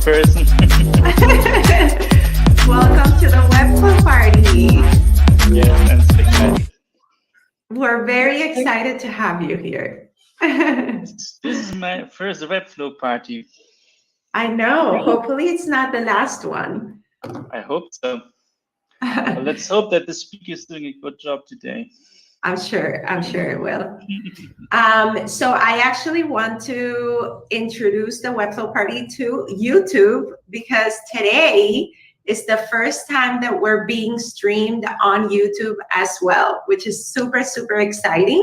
person. Welcome to the Webflow Party. Yes, I'm so excited. We're very excited to have you here. This is my first Webflow party. I know. Hopefully it's not the last one. I hope so. Well, let's hope that the speaker is doing a good job today. I'm sure it will. So I actually want to introduce the Webflow Party to YouTube because today is the first time that we're being streamed on YouTube as well, which is super, super exciting.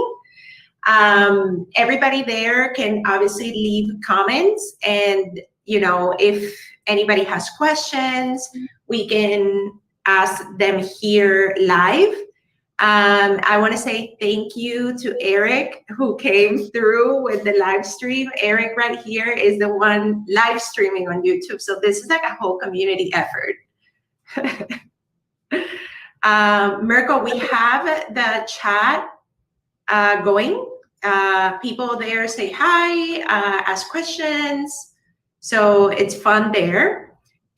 Everybody there can obviously leave comments, and if anybody has questions, we can ask them here live. I want to say thank you to Eric who came through with the live stream. Eric right here is the one live streaming on YouTube. So this is like a whole community effort. Mirko, we have the chat going. People there say hi, ask questions. So it's fun there.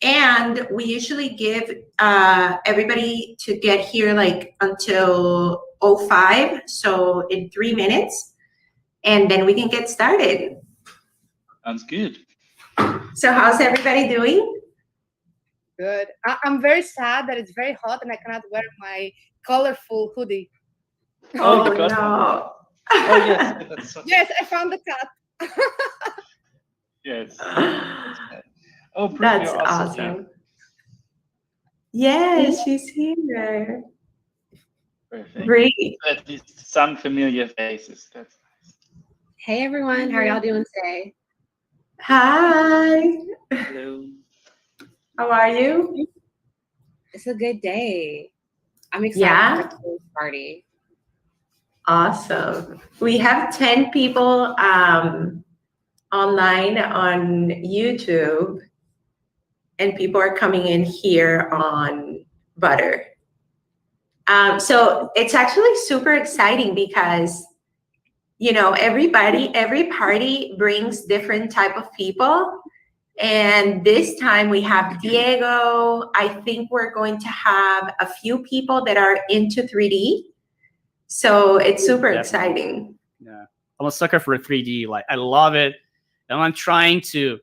And we usually give everybody to get here like until 05, so in 3 minutes, and then we can get started. Sounds good. So how's everybody doing? Good. I'm very sad that it's very hot and I cannot wear my colorful hoodie. Oh no. Oh yes, that's so... Yes, I found the cat. Yes. Oh, that's awesome. Yes, she's here. Perfect. Great. At least some familiar faces. That's nice. Hey everyone, how are y'all doing today? Hi. Hello. How are you? It's a good day. I'm excited for today's party. Awesome. We have 10 people online on YouTube, and people are coming in here on Butter. So it's actually super exciting because, every party brings different type of people. And this time we have Diego. I think we're going to have a few people that are into 3D. So it's super exciting. Yeah, I'm a sucker for 3D. Like, I love it. And I'm trying to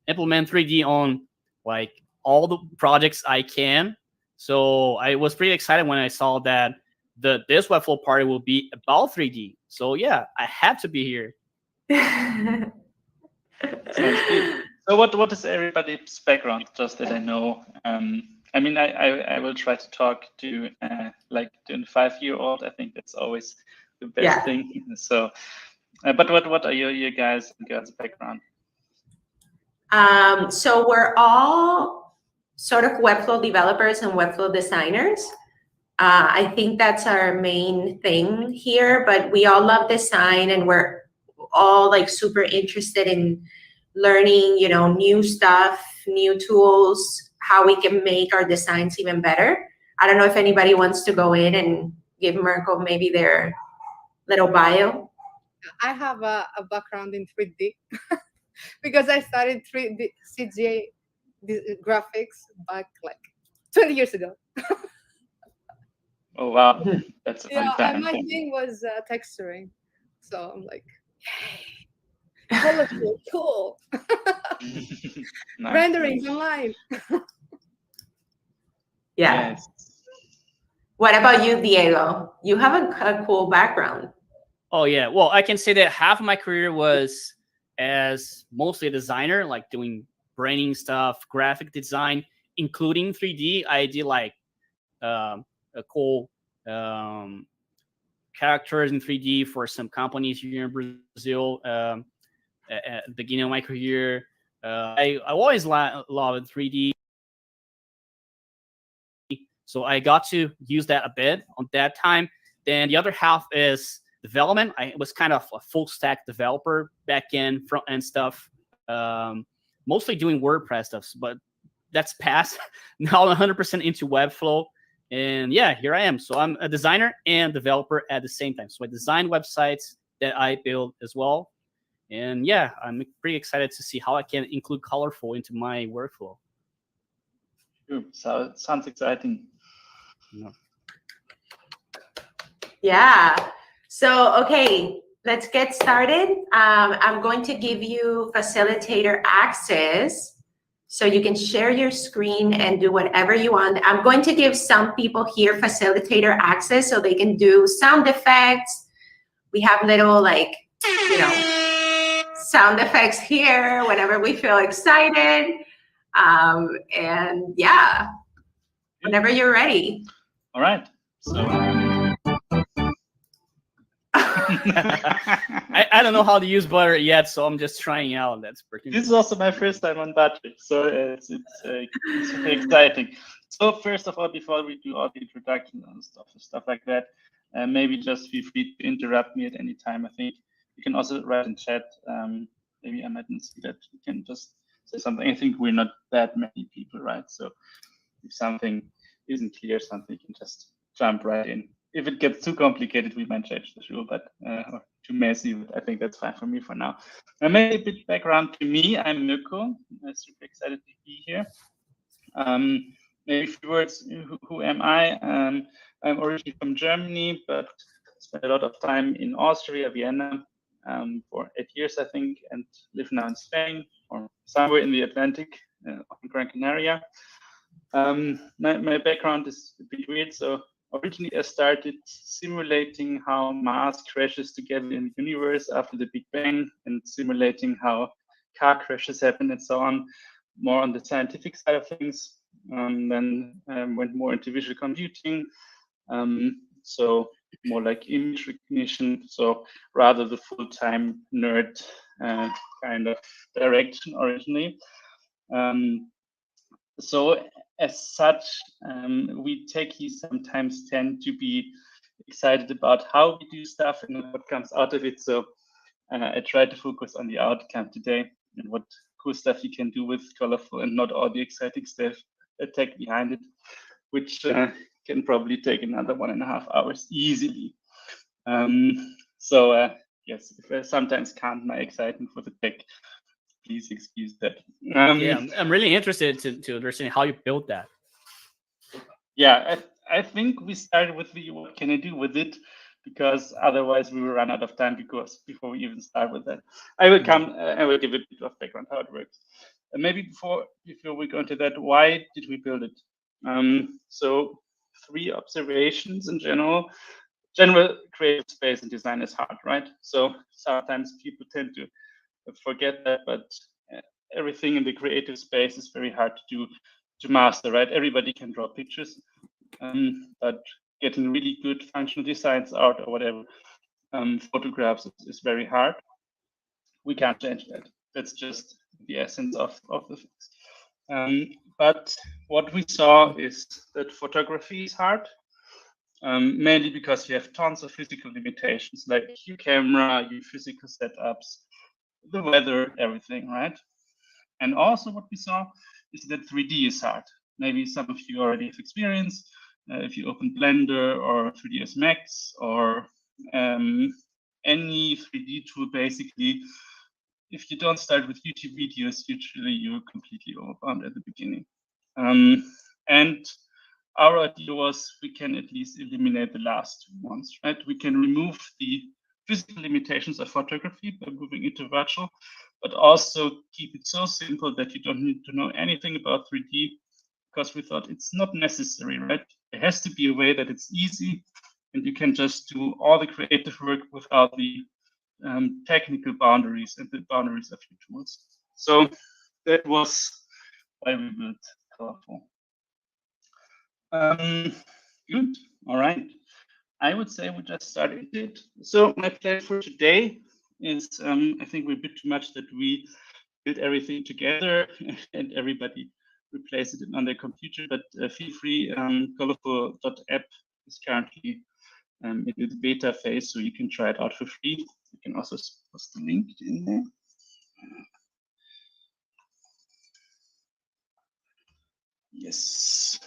implement 3D on like all the projects I can. So I was pretty excited when I saw that this Webflow party will be about 3D. So yeah, I have to be here. Sounds good. So what is everybody's background? Just that I know. I mean, I will try to talk to like 25-year-old. I think that's always the best thing. So, but what are your guys and girls' background? So we're all sort of Webflow developers and Webflow designers. I think that's our main thing here, but we all love design and we're all like super interested in learning, new stuff, new tools, how we can make our designs even better. I don't know if anybody wants to go in and give Mirko maybe their little bio. I have a background in 3D because I studied 3D CGI graphics back like 20 years ago. Oh wow, that's a long time. My thing was texturing, so I'm like, yay, colorful, cool. Nice. Renderings online. Yeah. Yes. What about you, Diego? You have a cool background. Oh yeah, well, I can say that half of my career was as mostly a designer, like doing branding stuff, graphic design, including 3D. I did like a cool characters in 3D for some companies here in Brazil. At the beginning of my career, I always loved 3D. So I got to use that a bit on that time. Then the other half is development. I was kind of a full stack developer, back end, front end stuff, mostly doing WordPress stuff, but that's past. Now I'm 100% into Webflow. And yeah, here I am. So I'm a designer and developer at the same time. So I design websites that I build as well. And yeah, I'm pretty excited to see how I can include Colorful into my workflow. Sure. So it sounds exciting. Yeah. So, okay, let's get started. I'm going to give you facilitator access so you can share your screen and do whatever you want. I'm going to give some people here facilitator access so they can do sound effects. We have little, like, you know, sound effects here whenever we feel excited. And yeah, whenever you're ready. All right. So I don't know how to use Butter yet, so I'm just trying out. That's pretty. This is also my first time on Butter, so it's super exciting. So first of all, before we do all the introduction and stuff like that, maybe just feel free to interrupt me at any time. I think you can also write in chat. Maybe I mightn't see that. You can just say something. I think we're not that many people, right? So if something isn't clear, something you can just jump right in. If it gets too complicated, we might change the rule, but or too messy, but I think that's fine for me for now. Maybe a bit background to me. I'm Mirko. I'm super excited to be here. Maybe a few words, who am I? I'm originally from Germany, but spent a lot of time in Austria, Vienna, for 8 years, I think, and live now in Spain or somewhere in the Atlantic, on Gran Canaria. My background is a bit weird. So originally I started simulating how Mars crashes together in the universe after the Big Bang and simulating how car crashes happen and so on, more on the scientific side of things. Then went more into visual computing. So more like image recognition. So rather the full-time nerd kind of direction originally. So as such, we techies sometimes tend to be excited about how we do stuff and what comes out of it. So I try to focus on the outcome today and what cool stuff you can do with Colorful and not all the exciting stuff, tech behind it, which can probably take another 1.5 hours easily. Yes, if I sometimes can't my excitement for the tech, please excuse that. Yeah, I'm really interested to understand how you built that. Yeah, I think we started with the what can I do with it, because otherwise we will run out of time before we even start with that. I will give a bit of background how it works. And maybe before we go into that, why did we build it? So 3 observations in general. General creative space and design is hard, right? So sometimes people tend to forget that, but everything in the creative space is very hard to master, right? Everybody can draw pictures, but getting really good functional designs out or whatever, photographs is very hard. We can't change that. That's just the essence of the things. But what we saw is that photography is hard, mainly because you have tons of physical limitations, like your camera, your physical setups, the weather, everything, right? And also what we saw is that 3D is hard. Maybe some of you already have experience. If you open Blender or 3ds Max or any 3D tool, basically, if you don't start with YouTube videos, usually you're completely overwhelmed at the beginning. And our idea was we can at least eliminate the last 2 ones, right? We can remove the physical limitations of photography by moving into virtual, but also keep it so simple that you don't need to know anything about 3D, because we thought it's not necessary, right? There has to be a way that it's easy and you can just do all the creative work without the technical boundaries and the boundaries of your tools. So that was why we built Colorful. Good. All right. I would say we just started it. So my plan for today is, I think we're a bit too much that we build everything together and everybody replace it on their computer, but feel free. Colorful.App is currently in the beta phase, so you can try it out for free. You can also post the link in there. Yes.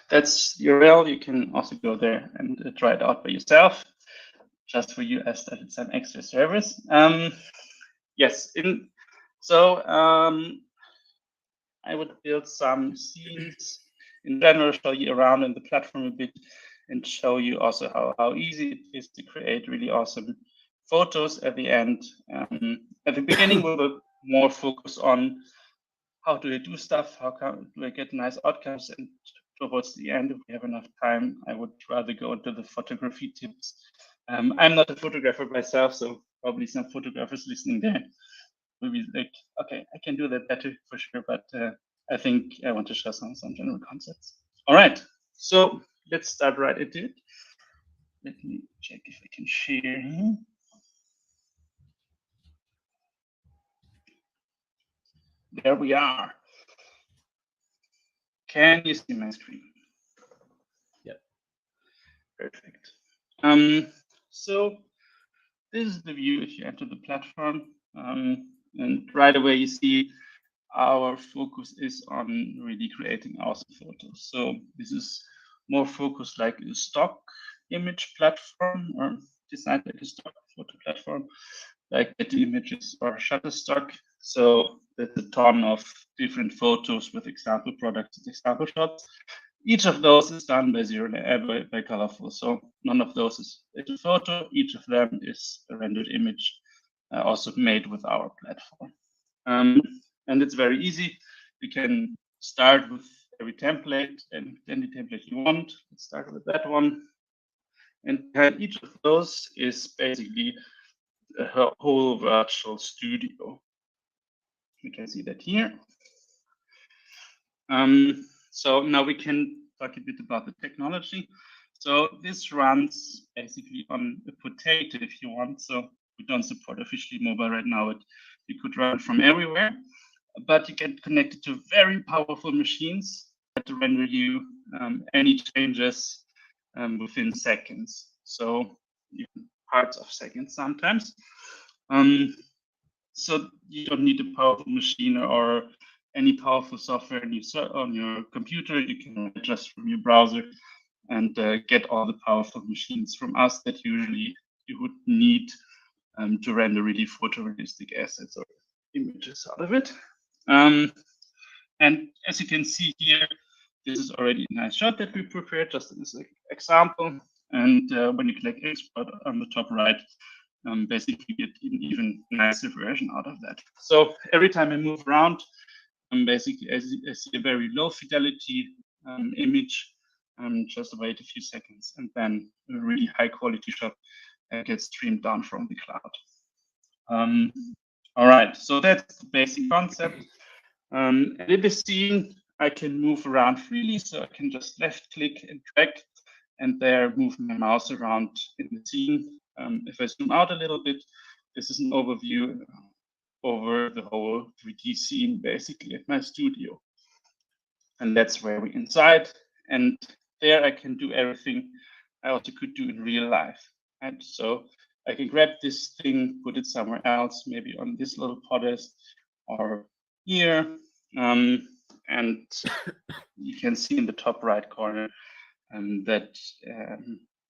That's the URL. You can also go there and try it out by yourself. just for you, I started some extra service. Yes, so I would build some scenes in general, show you around in the platform a bit, and show you also how easy it is to create really awesome photos at the end. At the beginning, we will more focus on how do I do stuff, how do I get nice outcomes, and towards the end, if we have enough time, I would rather go into the photography tips. I'm not a photographer myself, so probably some photographers listening there will be like, okay, I can do that better for sure, but I think I want to share some general concepts. All right, so let's start right into it. Let me check if I can share here. There we are. Can you see my screen? Yep. Perfect. So this is the view if you enter the platform. And right away you see our focus is on really creating awesome photos. So this is more focused like a stock image platform or designed like a stock photo platform, like Getty Images or Shutterstock. So there's a ton of different photos with example products and example shots. Each of those is done by Colorful. So none of those is a photo. Each of them is a rendered image, also made with our platform. And it's very easy. You can start with every template and any template you want. Let's start with that one. And behind each of those is basically a whole virtual studio. You can see that here. So now we can talk a bit about the technology. So this runs basically on a potato if you want. So we don't support officially mobile right now. You could run from everywhere, but you get connected to very powerful machines that render you any changes within seconds. So even parts of seconds sometimes. So you don't need a powerful machine or any powerful software on your computer. You can run it just from your browser and get all the powerful machines from us that usually you would need to render really photorealistic assets or images out of it. And as you can see here, this is already a nice shot that we prepared just as an example. And when you click export on the top right, basically you get an even nicer version out of that. So every time I move around, basically I see a very low fidelity image. Just wait a few seconds, and then a really high quality shot gets streamed down from the cloud. All right, so that's the basic concept. And in the scene, I can move around freely, so I can just left click and drag, and there move my mouse around in the scene. If I zoom out a little bit, this is an overview over the whole 3D scene, basically at my studio. And that's where we're inside. And there I can do everything I also could do in real life. And so I can grab this thing, put it somewhere else, maybe on this little podest or here. And you can see in the top right corner that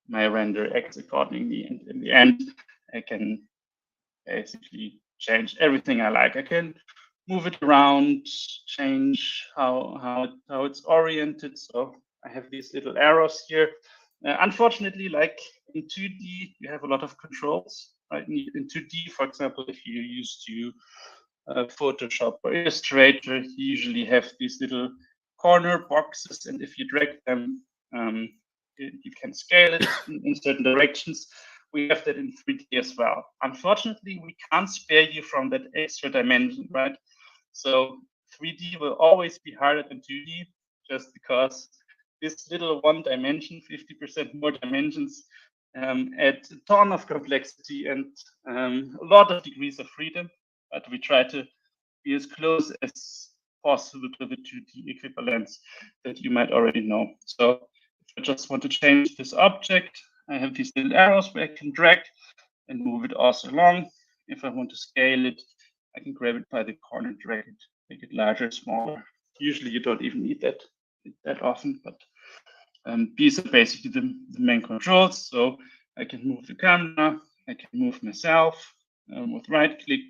my render acts accordingly. And in the end, I can basically change everything I like. I can move it around, change how it's oriented. So I have these little arrows here. Unfortunately, like in 2D, you have a lot of controls. Right? In 2D, for example, if you're used to Photoshop or Illustrator, you usually have these little corner boxes, and if you drag them, you can scale it in certain directions. We have that in 3D as well. Unfortunately, we can't spare you from that extra dimension, right? So 3D will always be harder than 2D, just because this little one dimension, 50% more dimensions, add a ton of complexity and a lot of degrees of freedom. But we try to be as close as possible to the 2D equivalents that you might already know. So if I just want to change this object, I have these little arrows where I can drag and move it also along. If I want to scale it, I can grab it by the corner, drag it, make it larger, smaller. Usually you don't even need that often, but these are basically the main controls. So I can move the camera, I can move myself with right click,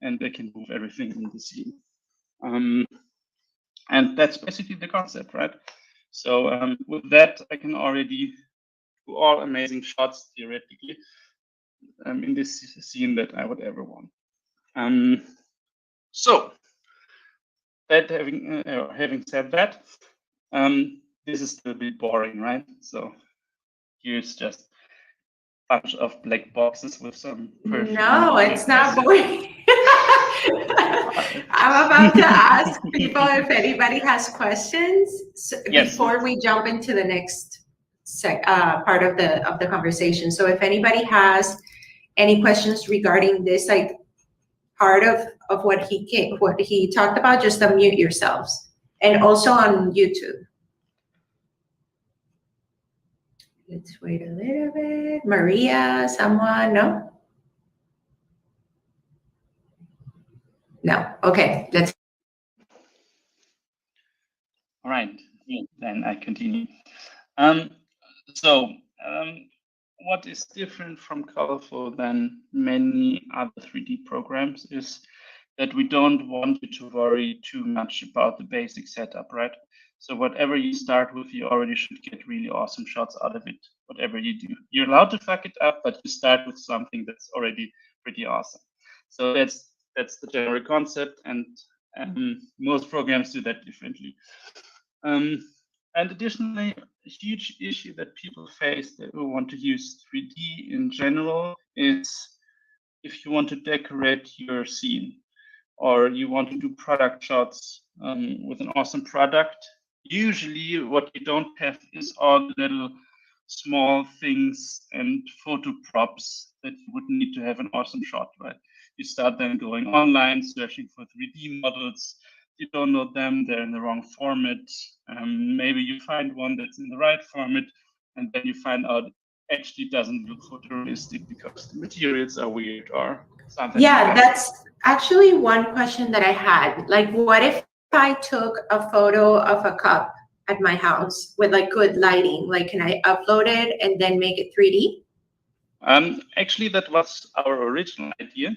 and I can move everything in the scene. And that's basically the concept, right? So with that, I can already do all amazing shots theoretically in this scene that I would ever want. So that having said that, this is still a bit boring, right? So here's just a bunch of black boxes with some perfume. No, it's not boring. I'm about to ask people if anybody has questions before we jump into the next part of the conversation. So if anybody has any questions regarding this, like part of what he talked about, just unmute yourselves, and also on YouTube. Let's wait a little bit. Maria, someone? No? No. Okay, let's. All right, then I continue. What is different from Colorful than many other 3D programs is that we don't want you to worry too much about the basic setup, right? So whatever you start with, you already should get really awesome shots out of it, whatever you do. You're allowed to fuck it up, but you start with something that's already pretty awesome. So that's the general concept, and most programs do that differently. And additionally, a huge issue that people face that who want to use 3D in general is if you want to decorate your scene or you want to do product shots with an awesome product, usually what you don't have is all the little small things and photo props that you would need to have an awesome shot, right? You start then going online, searching for 3D models. You don't know them, they're in the wrong format. Maybe you find one that's in the right format, and then you find out actually doesn't look photorealistic because the materials are weird or something. Yeah, like that's actually one question that I had. Like, what if I took a photo of a cup at my house with like good lighting? Like, can I upload it and then make it 3D? Actually, that was our original idea.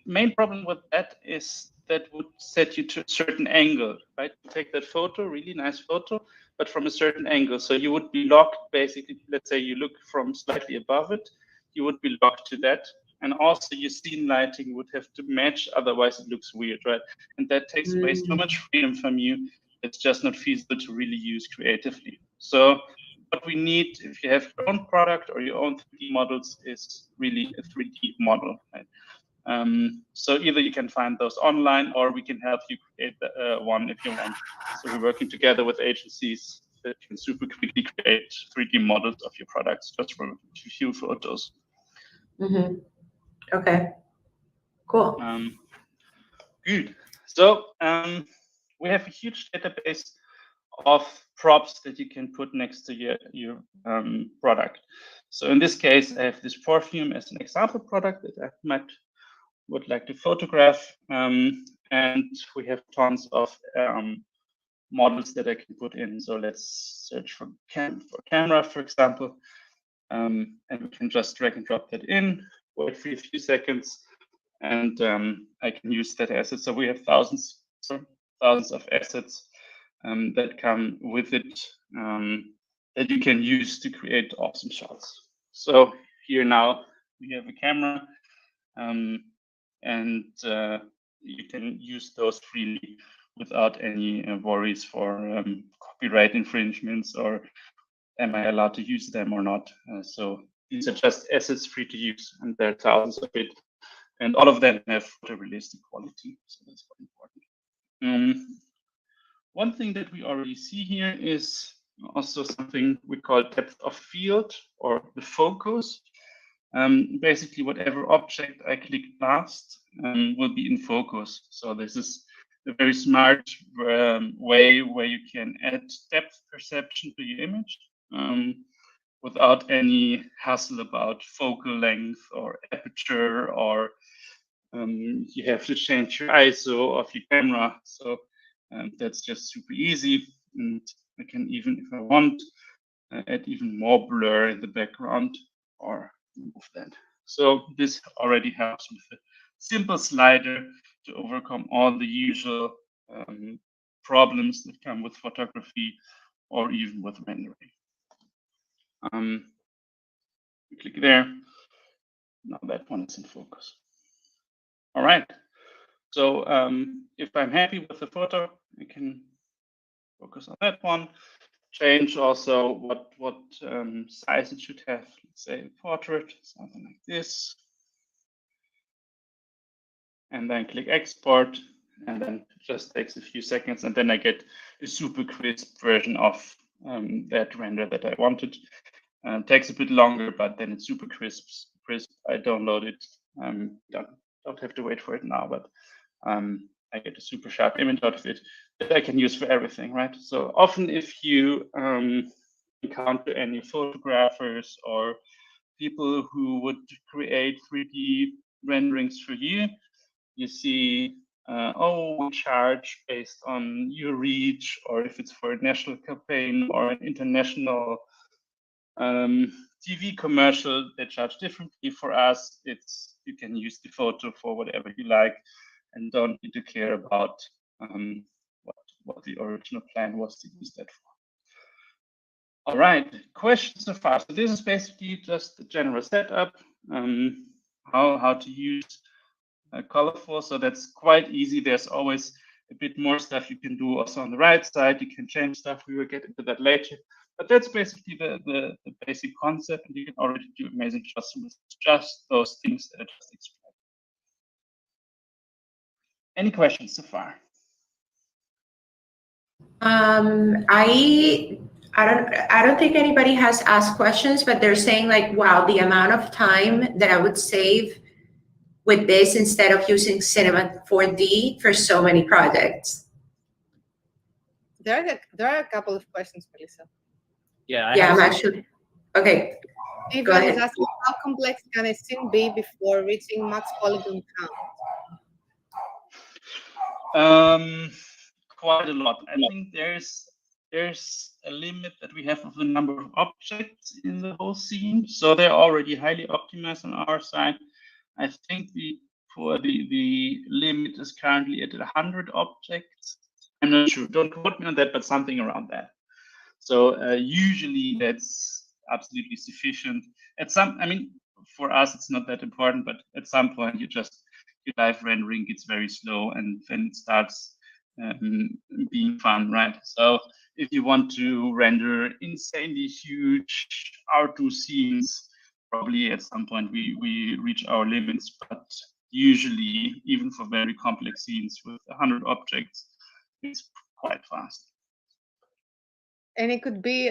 Main problem with that is that would set you to a certain angle, right? You take that photo, really nice photo, but from a certain angle. So you would be locked, basically, let's say you look from slightly above it, you would be locked to that. And also your scene lighting would have to match, otherwise it looks weird, right? And that takes away so much freedom from you. It's just not feasible to really use creatively. So what we need, if you have your own product or your own 3D models, is really a 3D model, right? So either you can find those online, or we can help you create one if you want. So we're working together with agencies that can super quickly create 3D models of your products just from a few photos. Okay, cool. Good. So we have a huge database of props that you can put next to your product. So in this case, I have this perfume as an example product that I would like to photograph, and we have tons of models that I can put in. So let's search for camera, for example, and we can just drag and drop that in, wait for a few seconds, and I can use that asset. So we have thousands of assets that come with it that you can use to create awesome shots. So here now we have a camera, and you can use those freely without any worries for copyright infringements or am I allowed to use them or not. So these are just assets free to use, and there are thousands of it, and all of them have photorealistic quality. So that's quite important. One thing that we already see here is also something we call depth of field or the focus. Basically, whatever object I click last will be in focus. So this is a very smart way where you can add depth perception to your image without any hassle about focal length or aperture, or you have to change your ISO of your camera. So that's just super easy. And I can even, if I want, add even more blur in the background or remove that. So this already helps with a simple slider to overcome all the usual problems that come with photography or even with rendering. Click there. Now that one is in focus. All right. So if I'm happy with the photo, I can focus on that one. Change also what size it should have. Let's say portrait, something like this. And then click export, and then it just takes a few seconds, and then I get a super crisp version of that render that I wanted. Takes a bit longer, but then it's super crisp. I download it. Don't have to wait for it now, but I get a super sharp image out of it that I can use for everything, right? So often if you encounter any photographers or people who would create 3D renderings for you, you see, oh, we charge based on your reach, or if it's for a national campaign or an international TV commercial, they charge differently. For us, it's you can use the photo for whatever you like, and don't need to care about what the original plan was to use that for. All right, questions so far. So this is basically just the general setup, how to use Colorful. So that's quite easy. There's always a bit more stuff you can do also on the right side. You can change stuff. We will get into that later. But that's basically the basic concept, and you can already do amazing shots with just those things that I just explained. Any questions so far? I don't think anybody has asked questions, but they're saying like, wow, the amount of time that I would save with this instead of using Cinema 4D for so many projects. There are a couple of questions, Melissa. Yeah, I'm actually okay. Ivan is asking, how complex can a scene be before reaching max polygon count? Quite a lot. I think there's a limit that we have of the number of objects in the whole scene. So they're already highly optimized on our side. I think the limit is currently at 100 objects. I'm not sure. Don't quote me on that, but something around that. So usually that's absolutely sufficient. I mean, for us it's not that important, but at some point your live rendering gets very slow, and then it starts being fun, right? So if you want to render insanely huge R2 scenes, probably at some point we reach our limits, but usually even for very complex scenes with 100 objects, it's quite fast. And it could be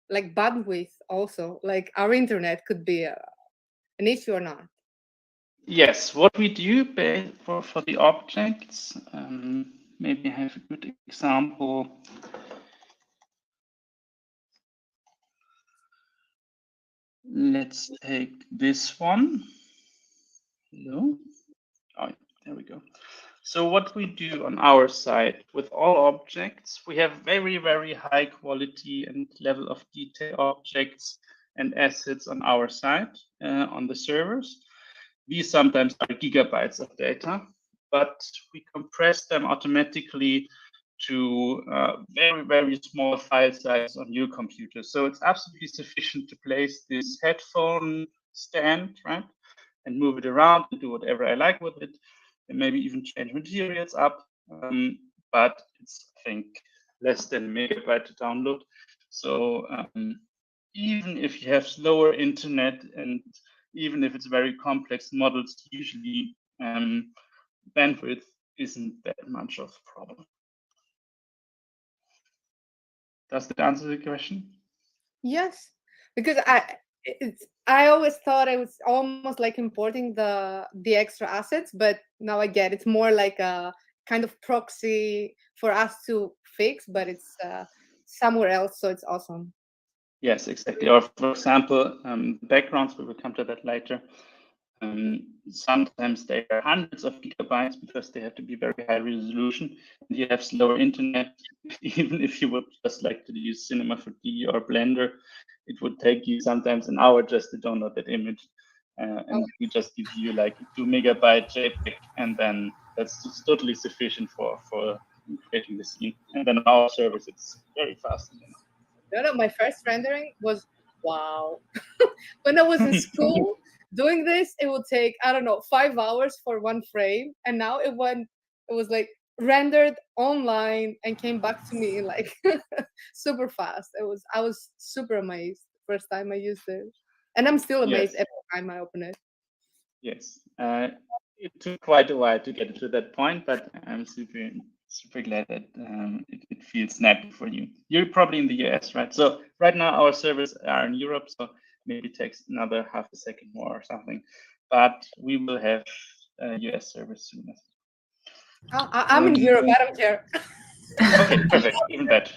like bandwidth also, like our internet could be an issue or not. Yes, what we do for the objects, maybe I have a good example. Let's take this one. Hello. Oh, there we go. So what we do on our side with all objects, we have very, very high quality and level of detail objects and assets on our side on the servers. These sometimes are gigabytes of data, but we compress them automatically to very, very small file size on your computer. So it's absolutely sufficient to place this headphone stand, right? And move it around and do whatever I like with it, and maybe even change materials up. But it's, I think, less than a megabyte to download. So even if you have slower internet, and even if it's very complex models, usually bandwidth isn't that much of a problem. Does that answer the question? Yes, because I always thought it was almost like importing the extra assets, but now I get it's more like a kind of proxy for us to fix, but it's somewhere else, so it's awesome. Yes, exactly. Or for example, backgrounds, we will come to that later. Sometimes they are hundreds of gigabytes because they have to be very high resolution. And you have slower internet. Even if you would just like to use Cinema 4D or Blender, it would take you sometimes an hour just to download that image. And we just give you like 2 megabyte JPEG, and then that's just totally sufficient for creating the scene. And then on our service, it's very fast. No, my first rendering was wow. When I was in school doing this, it would take, I don't know, 5 hours for one frame, and now it was like rendered online and came back to me like super fast. I was super amazed first time I used it, and I'm still amazed Yes. every time I open it. Yes, it took quite a while to get to that point, but I'm super glad that it feels snappy for you. You're probably in the US, right? So right now our servers are in Europe, so maybe it takes another half a second more or something, but we will have US servers soon. I'm in Europe. I don't care. Okay, perfect. Even better.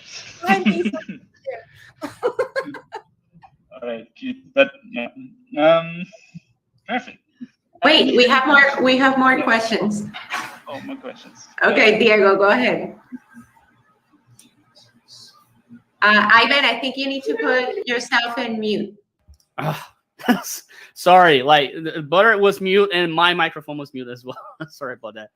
All right, good. But yeah, perfect. Wait, we have more questions. Oh, more questions. Okay, Diego, go ahead. Ivan, I think you need to put yourself in mute. Sorry, like Butter was mute and my microphone was mute as well. Sorry about that.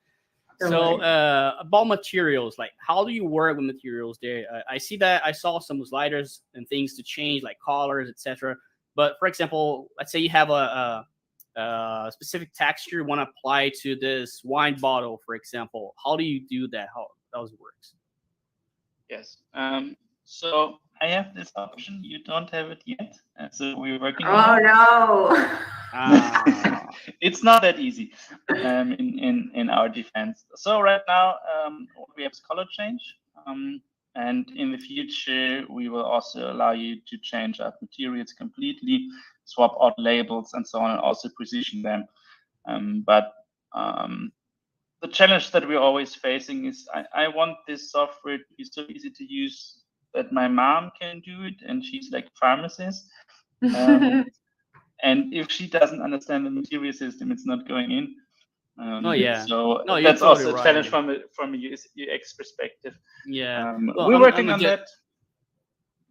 Don't worry. About materials, like how do you work with materials there? I see that I saw some sliders and things to change, like colors, etc. But for example, let's say you have a specific texture you want to apply to this wine bottle, for example. How do you do that? How does it work? Yes. So I have this option. You don't have it yet, so we're working Oh on it. no! It's not that easy in our defense. So right now what we have is color change, and in the future we will also allow you to change up materials completely, swap out labels and so on, and also position them. But the challenge that we're always facing is I want this software to be so easy to use that my mom can do it, and she's like a pharmacist. And if she doesn't understand the material system, it's not going in. Oh yeah. So no, that's totally also a right. challenge from a UX perspective. Yeah. We're working on that.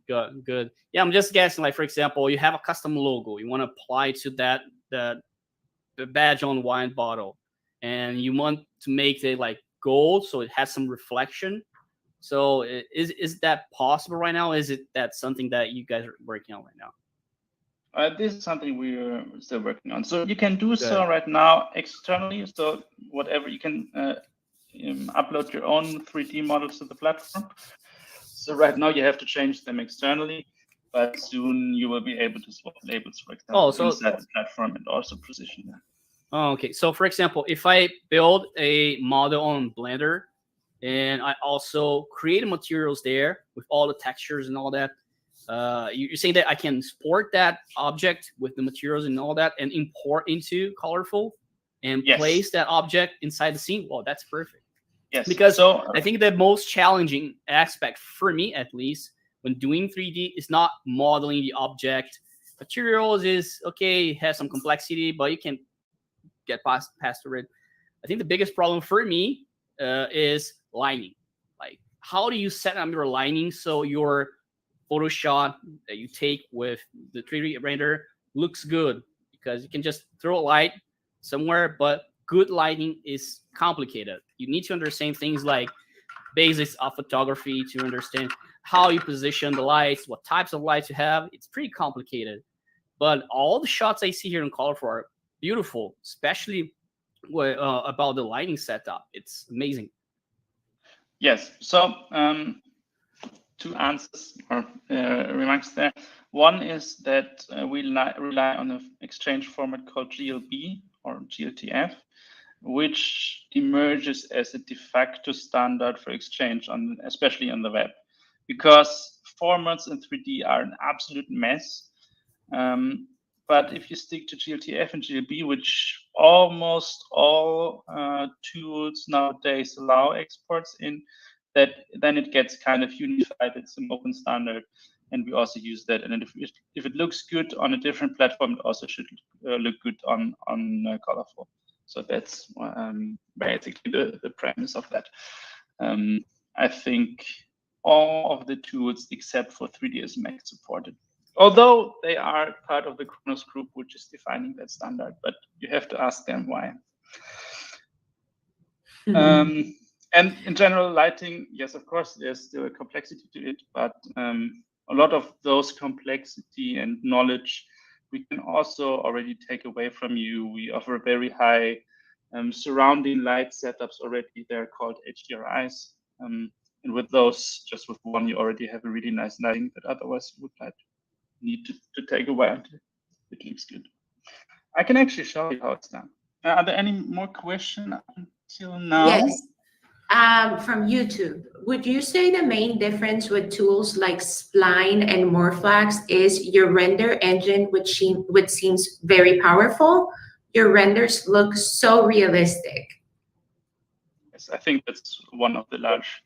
Good. Yeah, I'm just guessing. Like for example, you have a custom logo you want to apply to the badge on wine bottle, and you want to make it like gold, so it has some reflection. So is that possible right now? Is it that something that you guys are working on right now? This is something we're still working on. So you can do so right now externally. So whatever you can upload your own 3D models to the platform. So right now you have to change them externally, but soon you will be able to swap labels, for example, inside the platform and also position them. Oh, okay. So for example, if I build a model on Blender and I also create materials there with all the textures and all that, you're saying that I can export that object with the materials and all that and import into Colorful and place that object inside the scene? Well, that's perfect. Yes. Because I think the most challenging aspect for me, at least, when doing 3D is not modeling the object. Materials is okay, it has some complexity, but you can get past it. I think the biggest problem for me is lighting. Like, how do you set up your lighting so your photo shot that you take with the 3D render looks good? Because you can just throw a light somewhere, but good lighting is complicated. You need to understand things like basics of photography to understand how you position the lights, what types of lights you have. It's pretty complicated. But all the shots I see here in Colorful are beautiful, especially about the lighting setup. It's amazing. Yes. So two answers or remarks there. One is that we rely on an exchange format called GLB or GLTF, which emerges as a de facto standard for exchange, especially on the web, because formats in 3D are an absolute mess. But if you stick to GLTF and GLB, which almost all tools nowadays allow exports in, then it gets kind of unified. It's an open standard. and we also use that. And if it looks good on a different platform, it also should look good on Colorful. So that's basically the premise of that. I think all of the tools except for 3ds Max supported, although they are part of the Kronos group, which is defining that standard, but you have to ask them why. And in general, lighting, yes, of course, there's still a complexity to it, but a lot of those complexity and knowledge we can also already take away from you. We offer very high surrounding light setups already. They're called HDRIs. And with those, just with one, you already have a really nice lighting that otherwise you would need to take away until it looks good. I can actually show you how it's done. Are there any more questions until now? Yes. From YouTube, would you say the main difference with tools like Spline and Morphlax is your render engine, which seems very powerful? Your renders look so realistic. Yes, I think that's one of the large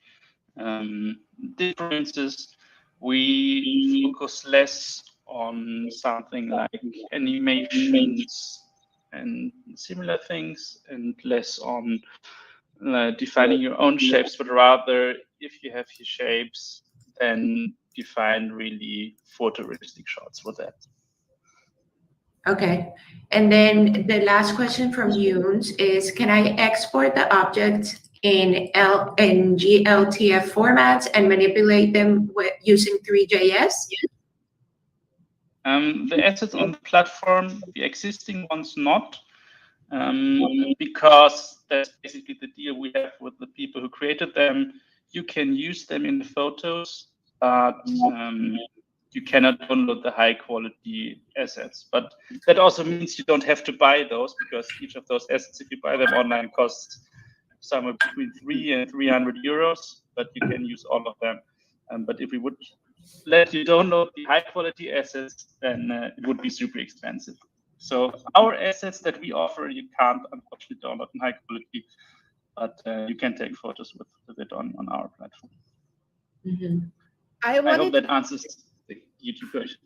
differences. We focus less on something like animations and similar things, and less on defining your own shapes, but rather, if you have your shapes, then define really photorealistic shots with that. Okay. And then the last question from Yunes is, can I export the objects in GLTF formats and manipulate them using 3JS? The assets on the platform, the existing ones not, because that's basically the deal we have with the people who created them. You can use them in the photos, but you cannot download the high quality assets. But that also means you don't have to buy those, because each of those assets, if you buy them online, costs somewhere between 300 and 300 euros, but you can use all of them. But if we would let you download the high quality assets, then it would be super expensive. So our assets that we offer, you can't unfortunately download in high quality, but you can take photos with it on our platform. Mm-hmm. I hope that answers the YouTube question.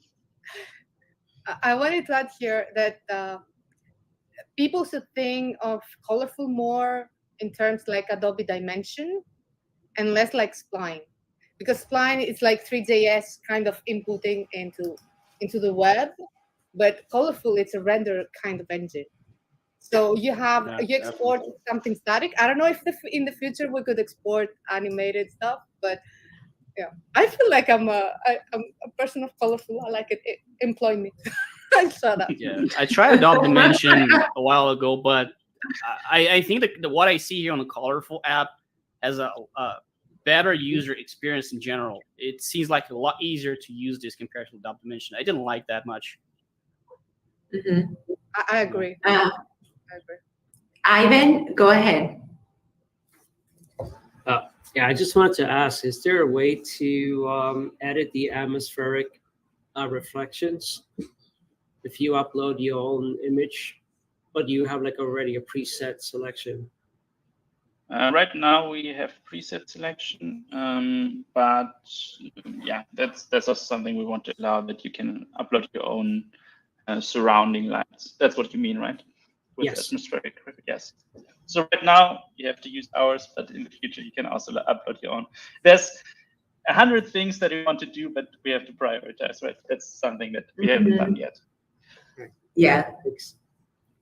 I wanted to add here that people should think of Colorful more in terms like Adobe Dimension and less like Spline, because Spline is like 3JS kind of inputting into the web, but Colorful, it's a render kind of engine. So you export something static. I don't know if in the future we could export animated stuff, but yeah, I feel like I'm a person of Colorful. I like it. Employ me. Shut up. Yeah, I tried Adobe Dimension a while ago, but I think that what I see here on the Colorful app has a better user experience in general. It seems like a lot easier to use this compared to Adobe Dimension. I didn't like that much. Mm-hmm. I agree. I agree. Ivan, go ahead. Yeah, I just wanted to ask, is there a way to edit the atmospheric reflections if you upload your own image, or do you have like already a preset selection? Right now we have preset selection, but yeah, that's also something we want to allow, that you can upload your own surrounding lights. That's what you mean, right? With yes. Atmospheric, yes. So right now you have to use ours, but in the future you can also upload your own. There's 100 things that we want to do, but we have to prioritize, right? That's something that we haven't done yet. Yeah.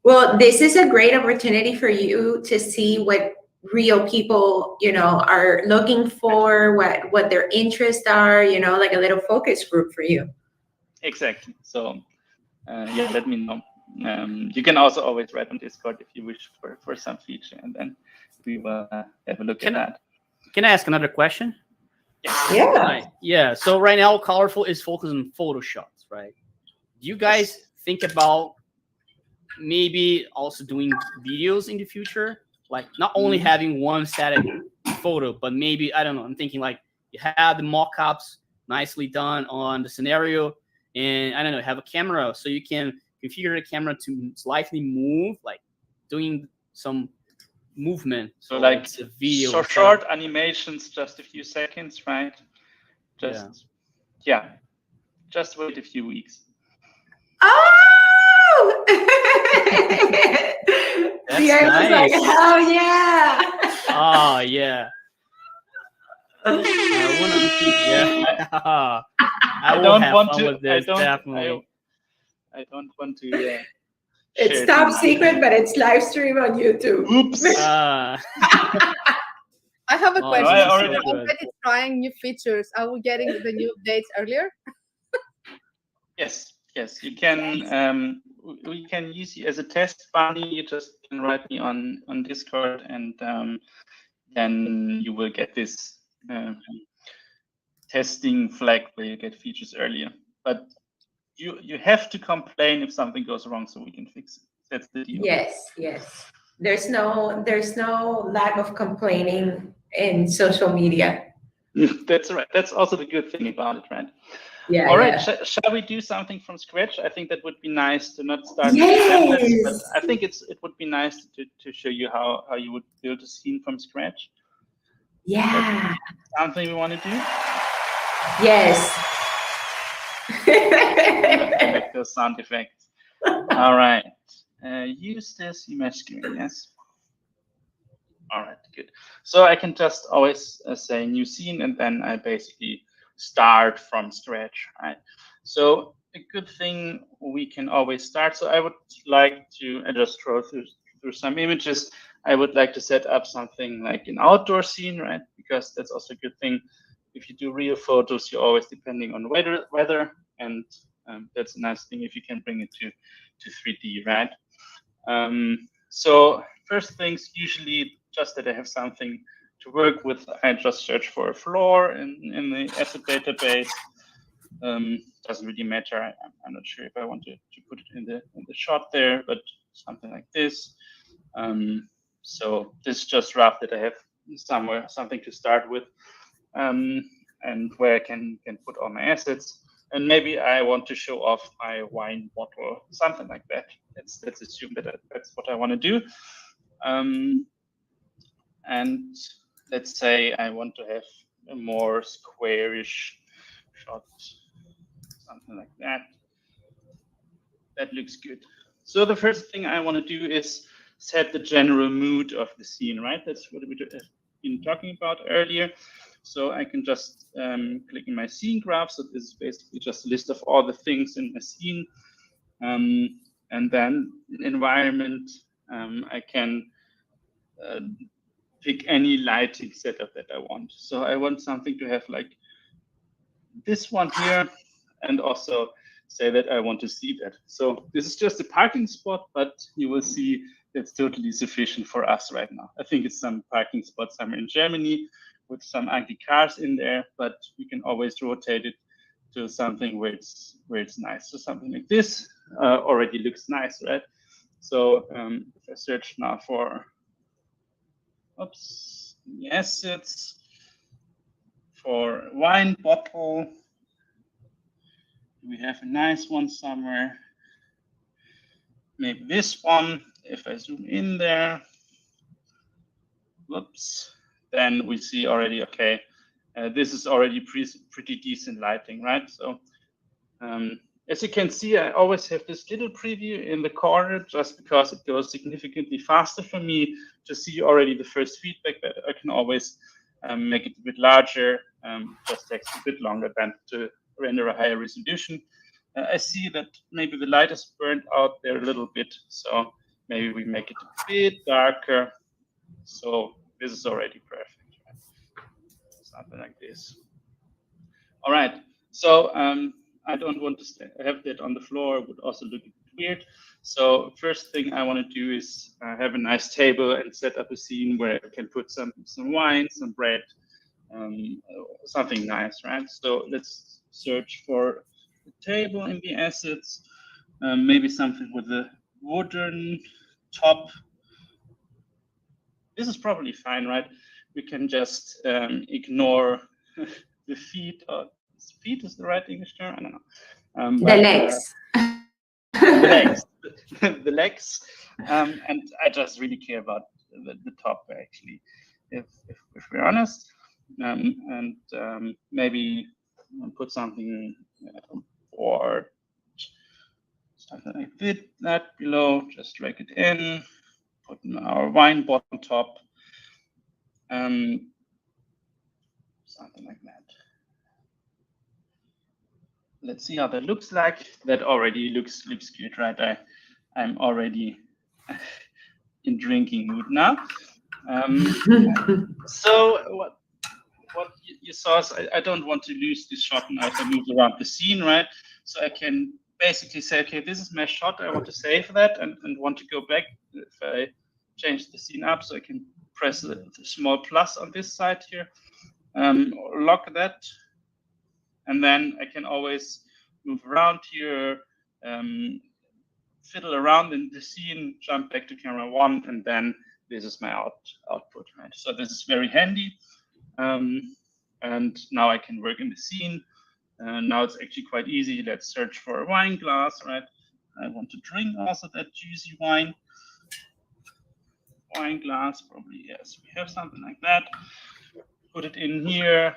Well, this is a great opportunity for you to see what real people, are looking for, what their interests are, like a little focus group for you. Exactly. So yeah, let me know. You can also always write on Discord if you wish for some feature, and then we will have a look at that. Can I ask another question? Yeah. Yeah. So right now, Colorful is focused on photo shots, right? Do you guys think about maybe also doing videos in the future? Like not only having one static photo, but maybe, I don't know, I'm thinking like you have the mock-ups nicely done on the scenario, and I don't know, have a camera so you can configure the camera to slightly move, like doing some movement. So like it's a video. So short animations, just a few seconds, right? Yeah. just wait a few weeks. Oh! That's Yeah, I was like, nice. hell yeah! Oh yeah. I wanna be, yeah. I will don't have want fun to. with this, definitely. I don't want to. It's share top too much. secret, but it's live stream on YouTube. Oops. I have a Oh, question. I Are already- you already trying new features? Are we getting the new updates earlier? Yes, you can. We can use you as a test bunny. You just can write me on Discord, and then you will get this testing flag where you get features earlier. But you have to complain if something goes wrong, so we can fix it. That's the deal. Yes. There's no lack of complaining in social media. That's right. That's also the good thing about it, right? Yeah. All right. Yeah. Shall we do something from scratch? I think that would be nice to not start Yes. with templates, but I think it would be nice to show you how you would build a scene from scratch. Yeah. Something we want to do? Yes. Make those sound effects. All right. Use this image screen, yes. All right, good. So I can just always say new scene, and then I basically start from scratch, right? So a good thing we can always start. So I would like to, I just scroll through some images. I would like to set up something like an outdoor scene, right? Because that's also a good thing. If you do real photos, you're always depending on weather, and that's a nice thing if you can bring it to 3D, right? So first things, usually just that I have something to work with, I just search for a floor in the asset database. Doesn't really matter. I'm not sure if I want to put it in the shot there, but something like this. So this is just rough that I have something to start with, and where I can put all my assets. And maybe I want to show off my wine bottle, something like that. Let's assume that that's what I want to do. And let's say I want to have a more squarish shot, something like that. That looks good. So the first thing I want to do is set the general mood of the scene, right? That's what we have been talking about earlier. So I can just click in my scene graph. So this is basically just a list of all the things in the scene. And then environment, I can pick any lighting setup that I want. So I want something to have like this one here, and also say that I want to see that. So this is just a parking spot, but you will see it's totally sufficient for us right now. I think it's some parking spot somewhere in Germany with some ugly cars in there, but we can always rotate it to something where it's nice. So something like this already looks nice, right? So if I search now for the assets for wine bottle, we have a nice one somewhere. Maybe this one. If I zoom in there, whoops, then we see already, okay, this is already pretty decent lighting, right? So as you can see, I always have this little preview in the corner just because it goes significantly faster for me to see already the first feedback, but I can always make it a bit larger, just takes a bit longer than to render a higher resolution. I see that maybe the light is burned out there a little bit, so maybe we make it a bit darker. So this is already perfect, right? Something like this. All right, so I don't want to have that on the floor. It would also look weird. So first thing I want to do is have a nice table and set up a scene where I can put some wine, some bread, something nice, right? So let's search for a table in the assets, maybe something with a wooden top. This is probably fine, right? We can just ignore the feet. Feet is the right English term? I don't know. The legs. The legs. The legs. And I just really care about the top, actually, if we're honest. And maybe put something or something like that below. Just drag it in, put our wine bottom top, something like that. Let's see how that looks like. That already looks good, right? I'm already in drinking mood now. So what you saw is I don't want to lose this shot now if I move around the scene, right? So I can basically say, okay, this is my shot. I want to save that and want to go back. If I change the scene up, so I can press the small plus on this side here, lock that, and then I can always move around here, fiddle around in the scene, jump back to camera 1, and then this is my output, right? So this is very handy. And now I can work in the scene. Now it's actually quite easy. Let's search for a wine glass, right? I want to drink also that juicy wine. Wine glass, probably, yes, we have something like that. Put it in here.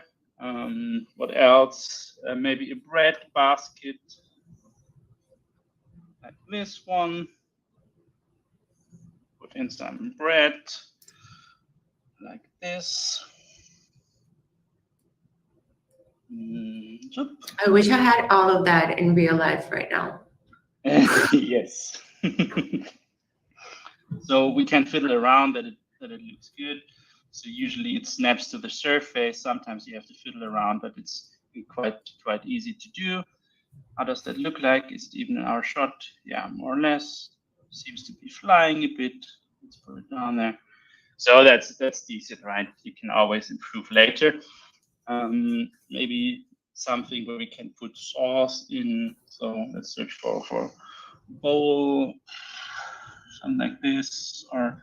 What else? Maybe a bread basket, like this one. Put in some bread, like this. I wish I had all of that in real life right now. Yes. So we can fiddle around that it looks good. So usually it snaps to the surface. Sometimes you have to fiddle around, but it's quite easy to do. How does that look like? Is it even in our shot? Yeah, more or less. Seems to be flying a bit. Let's put it down there. So that's decent, right? You can always improve later. Maybe something where we can put sauce in. So let's search for bowl, something like this, or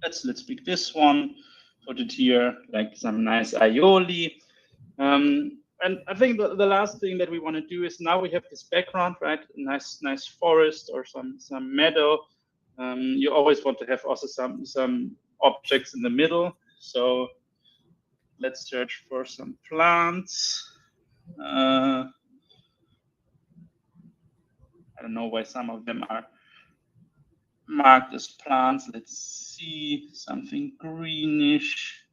let's pick this one. Put it here, like some nice aioli. And I think the last thing that we want to do is now we have this background, right? Nice forest or some meadow. You always want to have also some objects in the middle. So let's search for some plants. I don't know why some of them are marked as plants. Let's see, something greenish.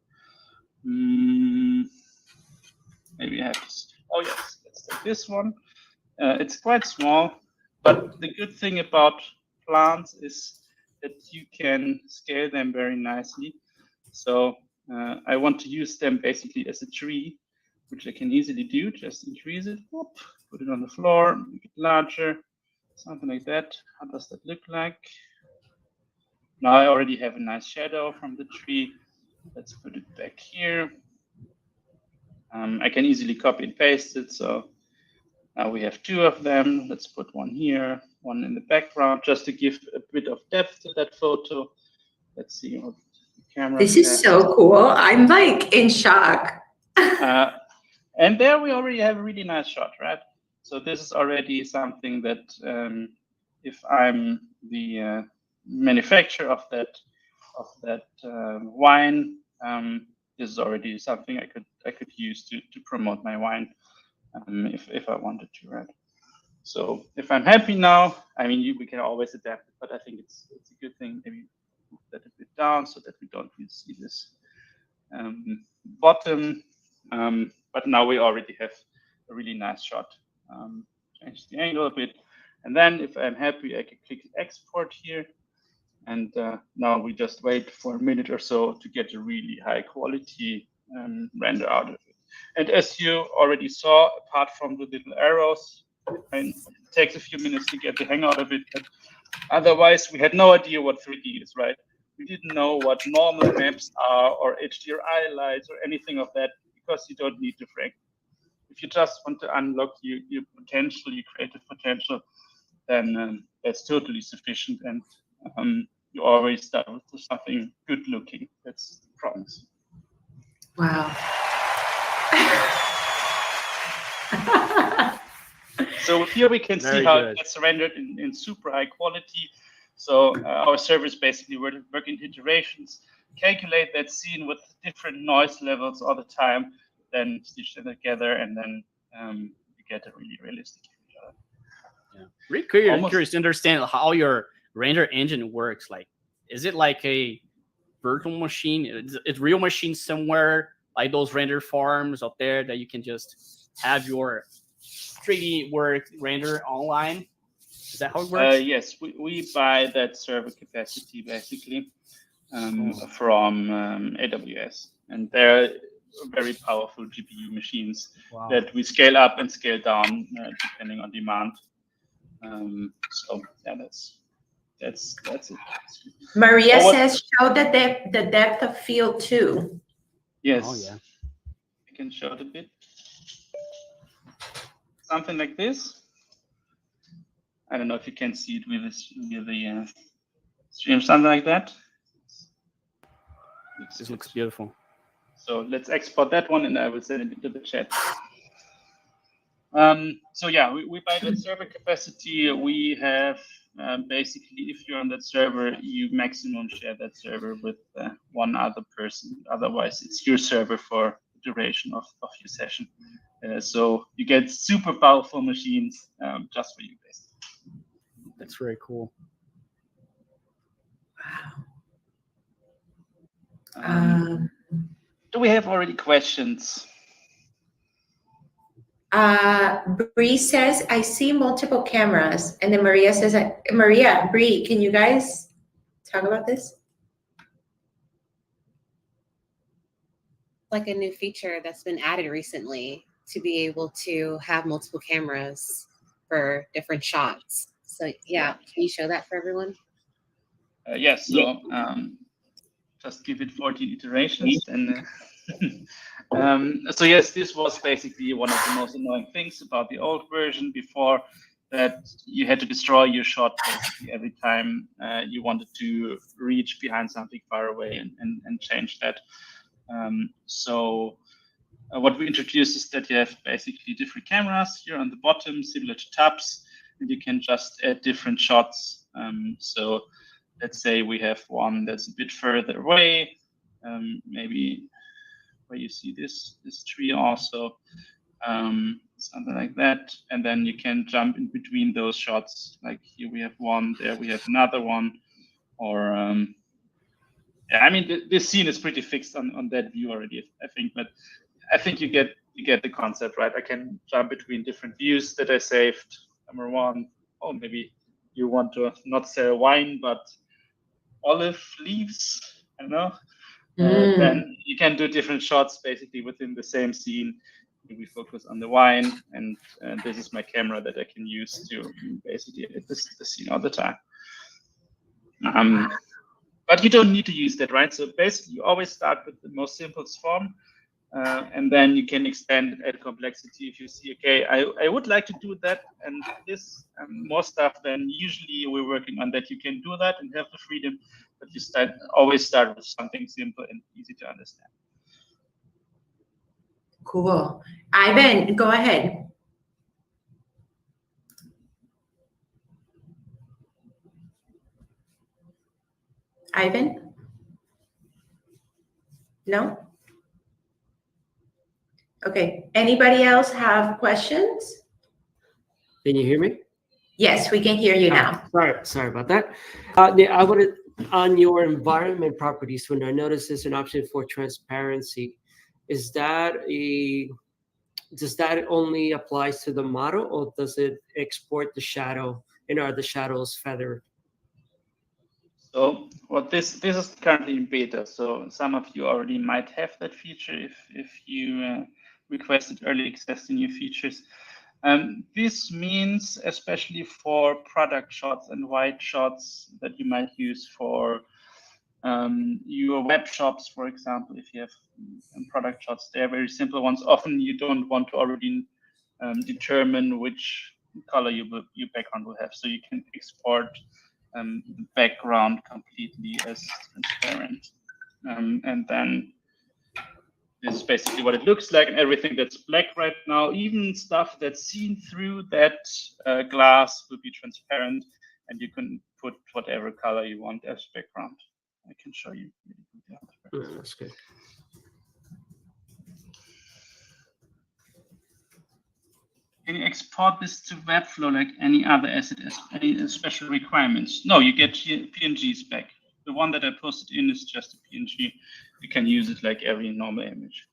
Maybe I have to. Oh yes, let's take this one. It's quite small, but the good thing about plants is that you can scale them very nicely. So I want to use them basically as a tree, which I can easily do. Just increase it, whoop, put it on the floor, make it larger, something like that. How does that look like? Now I already have a nice shadow from the tree. Let's put it back here. I can easily copy and paste it. So now we have 2 of them. Let's put one here, one in the background, just to give a bit of depth to that photo. Let's see what the camera. This is so cool. I'm like in shock. And there we already have a really nice shot, right? So this is already something that if I'm the manufacturer of that wine, this is already something I could use to promote my wine if I wanted to, right? So if I'm happy now, I mean we can always adapt it, but I think it's a good thing. Maybe move that a bit down so that we don't really see this bottom. But now we already have a really nice shot. Change the angle a bit, and then if I'm happy, I can click export here. And now we just wait for a minute or so to get a really high quality render out of it. And as you already saw, apart from the little arrows, and it takes a few minutes to get the hang out of it, but otherwise we had no idea what 3D is, right? We didn't know what normal maps are or HDRI lights or anything of that, because you don't need to frame. If you just want to unlock your potential, your creative potential, then that's totally sufficient. And you always start with something good looking. That's the promise. Wow. So here we can see how it gets rendered in super high quality. So our servers basically work in iterations, calculate that scene with different noise levels all the time, then stitch them together, and then you get a really realistic image out of it. Yeah. Really curious to understand how your render engine works. Like, is it like a virtual machine? It's real machine somewhere, like those render farms out there that you can just have your 3D work render online? Is that how it works? Yes, we buy that server capacity basically Cool. from AWS, and they're very powerful GPU machines Wow. that we scale up and scale down depending on demand. So yeah, that's it. Maria says show the depth of field too. Yes. Oh yeah. I can show it a bit. Something like this. I don't know if you can see it with the stream, something like that. This looks beautiful. So let's export that one, and I will send it into the chat. So yeah, we buy that server capacity. We have basically, if you're on that server, you maximum share that server with one other person. Otherwise, it's your server for the duration of your session. So you get super powerful machines just for you, basically. That's very cool. Wow. Do we have already questions? Bree says, I see multiple cameras. And then Maria says, Maria, Bree, can you guys talk about this? Like a new feature that's been added recently to be able to have multiple cameras for different shots. So yeah, can you show that for everyone? Yes, so just give it 14 iterations. And so yes, this was basically one of the most annoying things about the old version before, that you had to destroy your shot basically every time you wanted to reach behind something far away and change that. So what we introduced is that you have basically different cameras here on the bottom, similar to tabs, and you can just add different shots. So let's say we have one that's a bit further away, maybe where you see this tree also, something like that. And then you can jump in between those shots. Like here we have one, there we have another one, or yeah, I mean, this scene is pretty fixed on that view already, I think, but I think you get the concept, right? I can jump between different views that I saved. Number one, oh, maybe you want to not sell wine, but olive leaves, I don't know. Then you can do different shots basically within the same scene. We focus on the wine, and this is my camera that I can use to basically edit the scene all the time. But you don't need to use that, right? So basically, you always start with the most simplest form, and then you can expand and add complexity if you see, okay, I would like to do that and this more stuff than usually we're working on that. You can do that and have the freedom, but you always start with something simple and easy to understand. Cool. Ivan, go ahead. Ivan? No? Okay. Anybody else have questions? Can you hear me? Yes, we can hear you now. Sorry about that. I wanted, on your environment properties, when I noticed there's an option for transparency, does that only applies to the model, or does it export the shadow, and are the shadows feathered? So this is currently in beta. So some of you already might have that feature if you requested early access to new features. This means, especially for product shots and white shots that you might use for your web shops, for example, if you have product shots, they're very simple ones. Often you don't want to already determine which color your background will have. So you can export the background completely as transparent. And then this is basically what it looks like, and everything that's black right now, even stuff that's seen through that glass will be transparent, and you can put whatever color you want as background. I can show you. That's good. can you export this to Webflow like any other asset? Any special requirements? No, you get PNGs back. The one that I posted in is just a PNG. You can use it like every normal image.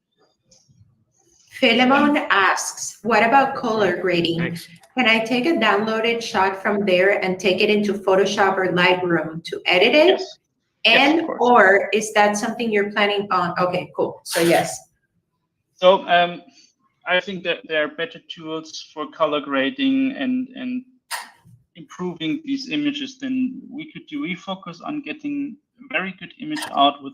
Philemon asks, what about color grading? Thanks. Can I take a downloaded shot from there and take it into Photoshop or Lightroom to edit it? Yes. Yes, And of course. or is that something you're planning on? Okay, cool. So yes. So I think that there are better tools for color grading and improving these images than we could do. We focus on getting a very good image out with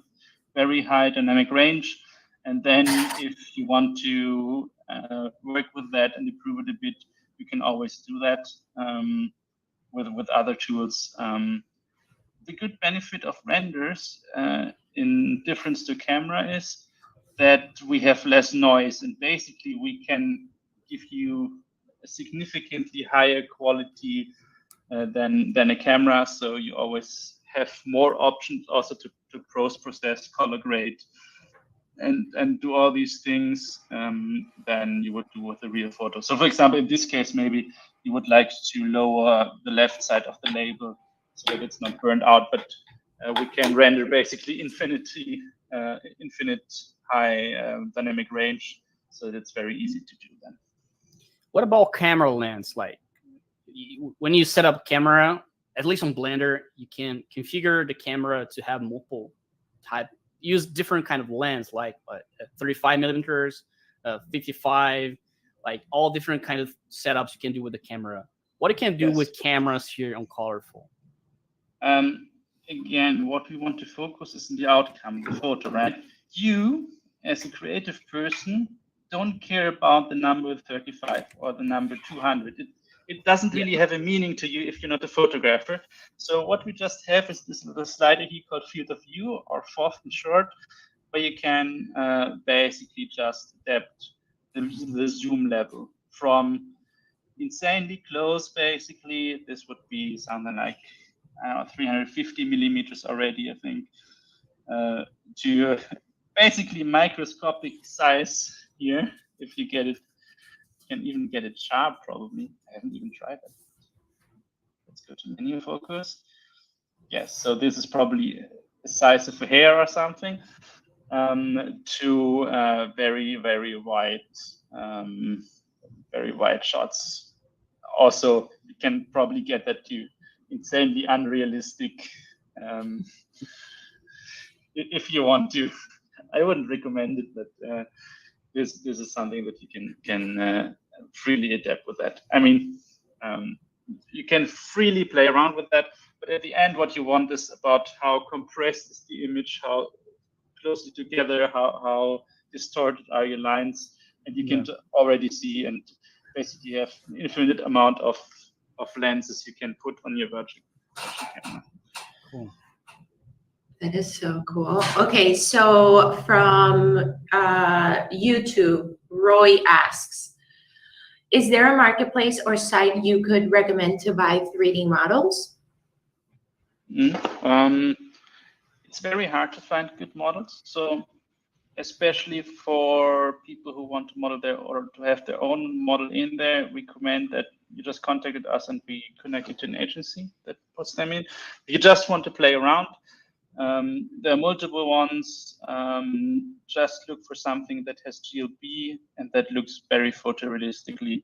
very high dynamic range. And then if you want to work with that and improve it a bit, you can always do that with other tools. The good benefit of renders in difference to camera is that we have less noise, and basically we can give you a significantly higher quality than a camera. So you always have more options also to post-process, color grade, and do all these things than you would do with a real photo. So for example, in this case, maybe you would like to lower the left side of the label so that it's not burned out, but we can render basically infinite high dynamic range, so it's very easy to do that. What about camera lens? Like when you set up camera, at least on Blender, you can configure the camera to have multiple type, use different kind of lens, like 35 millimeters, 55, like all different kind of setups you can do with the camera. What you can do with cameras here on Colorful? Again, what we want to focus is in the outcome, the photo, right? You, as a creative person, don't care about the number 35 or the number 200. It doesn't really have a meaning to you if you're not a photographer. So what we just have is this little slider here called field of view, or FOV in short, where you can basically just adapt the zoom level from insanely close, basically. This would be something like 350 millimeters already, I think, to basically microscopic size here. If you get it, you can even get it sharp probably. I haven't even tried that. Let's go to menu focus. Yes, so this is probably the size of a hair or something, to very, very wide shots. Also, you can probably get that to insanely unrealistic if you want to. I wouldn't recommend it, but this is something that you can freely adapt with that. I mean, you can freely play around with that, but at the end, what you want is about how compressed is the image, how closely together, how distorted are your lines, and you can already see and basically have an infinite amount of lenses you can put on your virtual camera. Cool. That is so cool. Okay, so from YouTube, Roy asks, is there a marketplace or site you could recommend to buy 3D models? It's very hard to find good models. So especially for people who want to model or to have their own model in there, we recommend that you just contacted us and be connected to an agency that puts them in. If you just want to play around, there are multiple ones. Just look for something that has GLB and that looks very photorealistically.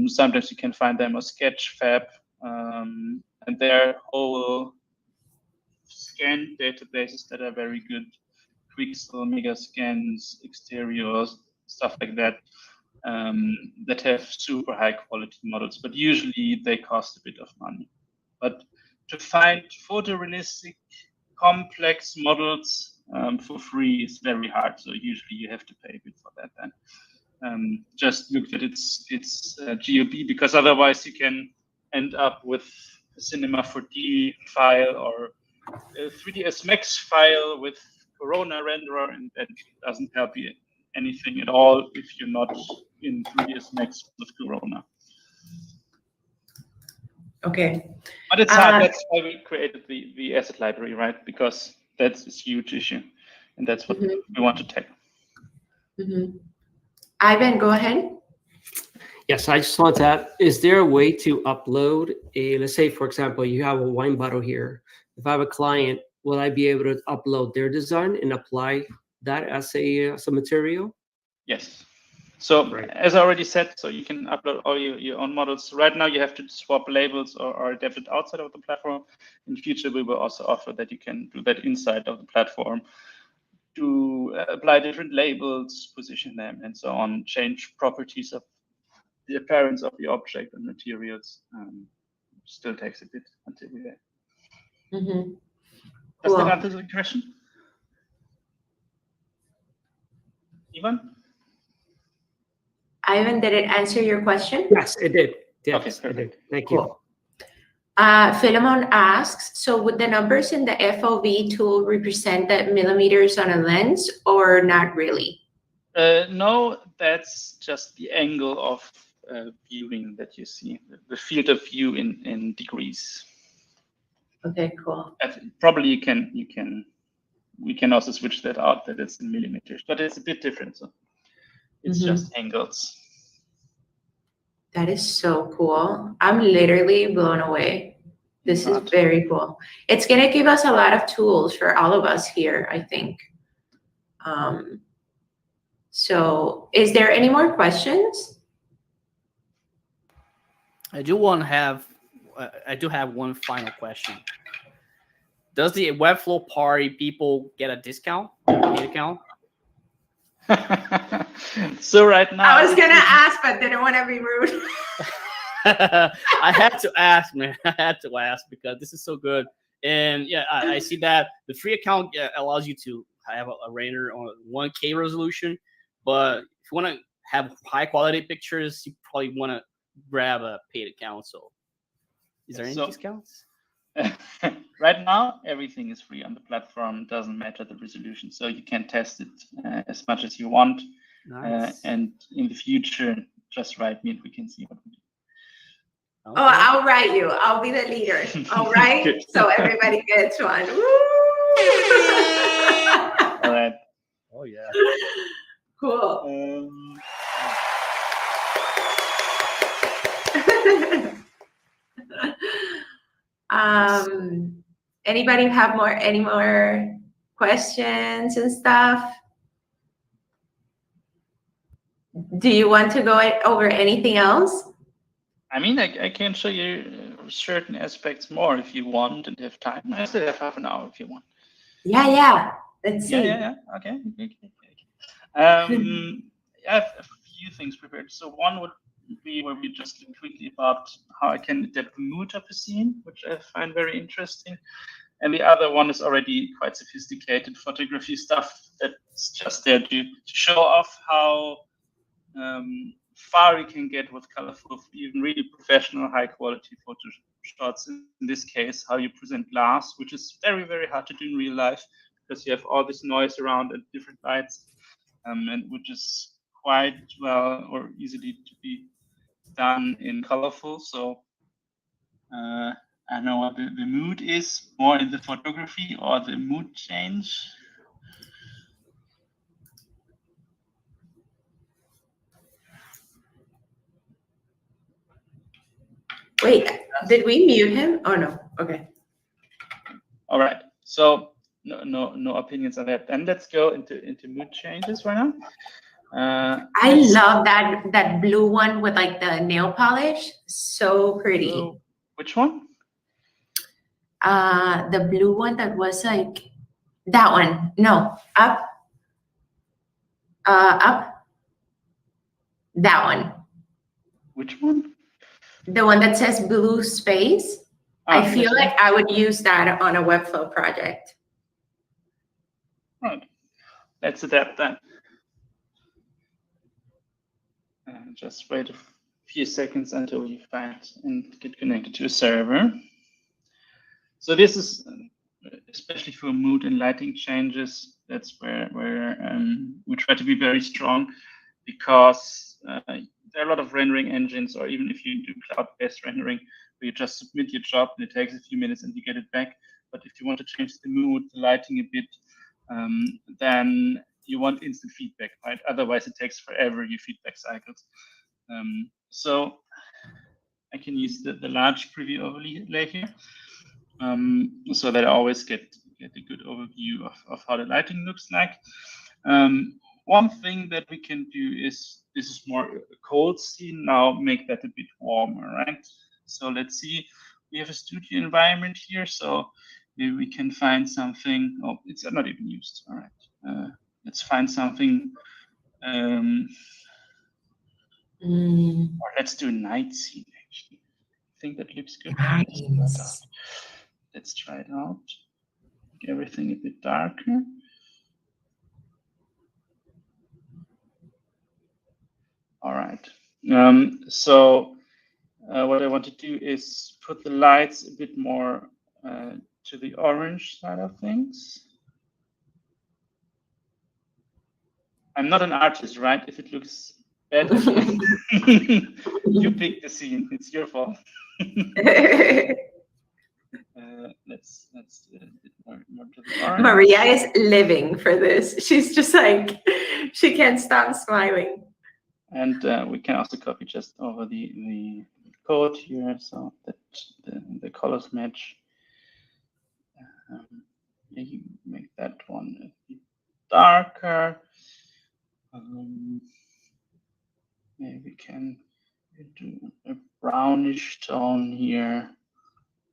Sometimes you can find them on Sketchfab, and there are whole scan databases that are very good. Quixel, Megascans, Exteriors, stuff like that, that have super high quality models, but usually they cost a bit of money. But to find photorealistic, complex models for free is very hard. So usually you have to pay a bit for that then. Just look at its GOP, because otherwise you can end up with a Cinema 4D file or a 3ds Max file with Corona renderer, and that doesn't help you anything at all if you're not in 3ds Max with Corona. Okay. But it's hard. That's why we created the asset library, right? Because that's a huge issue, and that's what we want to tackle. Ivan, go ahead. Yes, I just want to add, is there a way to upload a, let's say, for example, you have a wine bottle here. If I have a client, will I be able to upload their design and apply that as a material? Yes. So Right. as I already said, so you can upload all your own models. Right now you have to swap labels or adapt it outside of the platform. In future, we will also offer that you can do that inside of the platform to apply different labels, position them, and so on, change properties of the appearance of the object and materials. Still takes a bit until we're there. Mm-hmm. Does Cool. that answer the question? Ivan? Ivan, did it answer your question? Yes, it did. Yes, Okay, it perfect. did. Thank you. Cool. Philemon asks, so would the numbers in the FOV tool represent the millimeters on a lens or not really? No, that's just the angle of viewing that you see, the field of view in degrees. Okay, cool. Probably we can also switch that out, that it's in millimeters, but it's a bit different. So it's just angles. That is so cool. I'm literally blown away. This is very cool. It's going to give us a lot of tools for all of us here, I think. So is there any more questions? I do have one final question. Does the Webflow Party people get a discount on the paid account? So right now, I was going to ask, but didn't want to be rude. I had to ask, man. I had to ask because this is so good. And yeah, I see that the free account allows you to have a render on 1K resolution. But if you want to have high quality pictures, you probably want to grab a paid account. So is there any discounts? Right now, everything is free on the platform. Doesn't matter the resolution. So you can test it as much as you want. Nice. And in the future, just write me and we can see what we do. Okay. Oh, I'll write you. I'll be the leader. All right. So everybody gets one. Woo! All right. Oh yeah. Cool. Anybody have any more questions and stuff? Do you want to go over anything else? I mean, I can show you certain aspects more if you want and have time. I still have half an hour if you want. Yeah. Let's see. Yeah. Okay. I have a few things prepared. So one would be where we just look quickly about how I can adapt the mood of a scene, which I find very interesting. And the other one is already quite sophisticated photography stuff that's just there to show off how far you can get with colorful, even really professional, high quality photo shots. In this case, how you present glass, which is very, very hard to do in real life because you have all this noise around and different lights, and which is quite well or easily to be done in colorful. So I don't know what the mood is more in the photography or the mood change. Wait, did we mute him? Oh no. Okay. All right. So no opinions on that. And let's go into mood changes right now. I love that blue one with like the nail polish. So pretty. Blue. Which one? The blue one that was like that one. No, up. Up. That one. Which one? The one that says blue space. I feel like I would use that on a Webflow project. Right. Let's adapt that. Just wait a few seconds until you find and get connected to a server. So this is especially for mood and lighting changes. That's where we try to be very strong because there are a lot of rendering engines, or even if you do cloud-based rendering, where you just submit your job and it takes a few minutes and you get it back. But if you want to change the mood, the lighting a bit, then you want instant feedback, right? Otherwise, it takes forever, your feedback cycles. so I can use the large preview overlay here, so that I always get a good overview of how the lighting looks like. One thing that we can do is, this is more a cold scene, now make that a bit warmer, right? So let's see, we have a studio environment here, so maybe we can find something. Oh, it's not even used. All right, let's find something. Or let's do a night scene, actually. I think that looks good. Nice. Let's try it out. Make everything a bit darker. All right. So what I want to do is put the lights a bit more to the orange side of things. I'm not an artist, right? If it looks bad, you pick the scene. It's your fault. Let's do a bit more to the orange. Maria is living for this. She's just like, she can't stop smiling. And we can also copy just over the code here, so that the colors match. You make that one a bit darker. Maybe we can do a brownish tone here.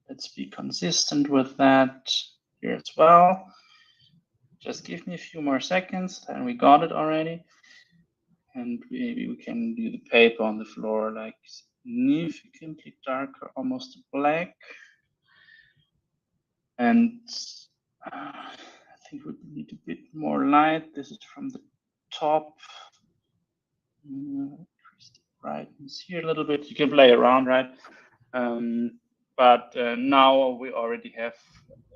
Let's be consistent with that here as well. Just give me a few more seconds, and we got it already. And maybe we can do the paper on the floor like significantly darker, almost black. And I think we need a bit more light. This is from the top. Increase the brightness here a little bit. You can play around, right? But now we already have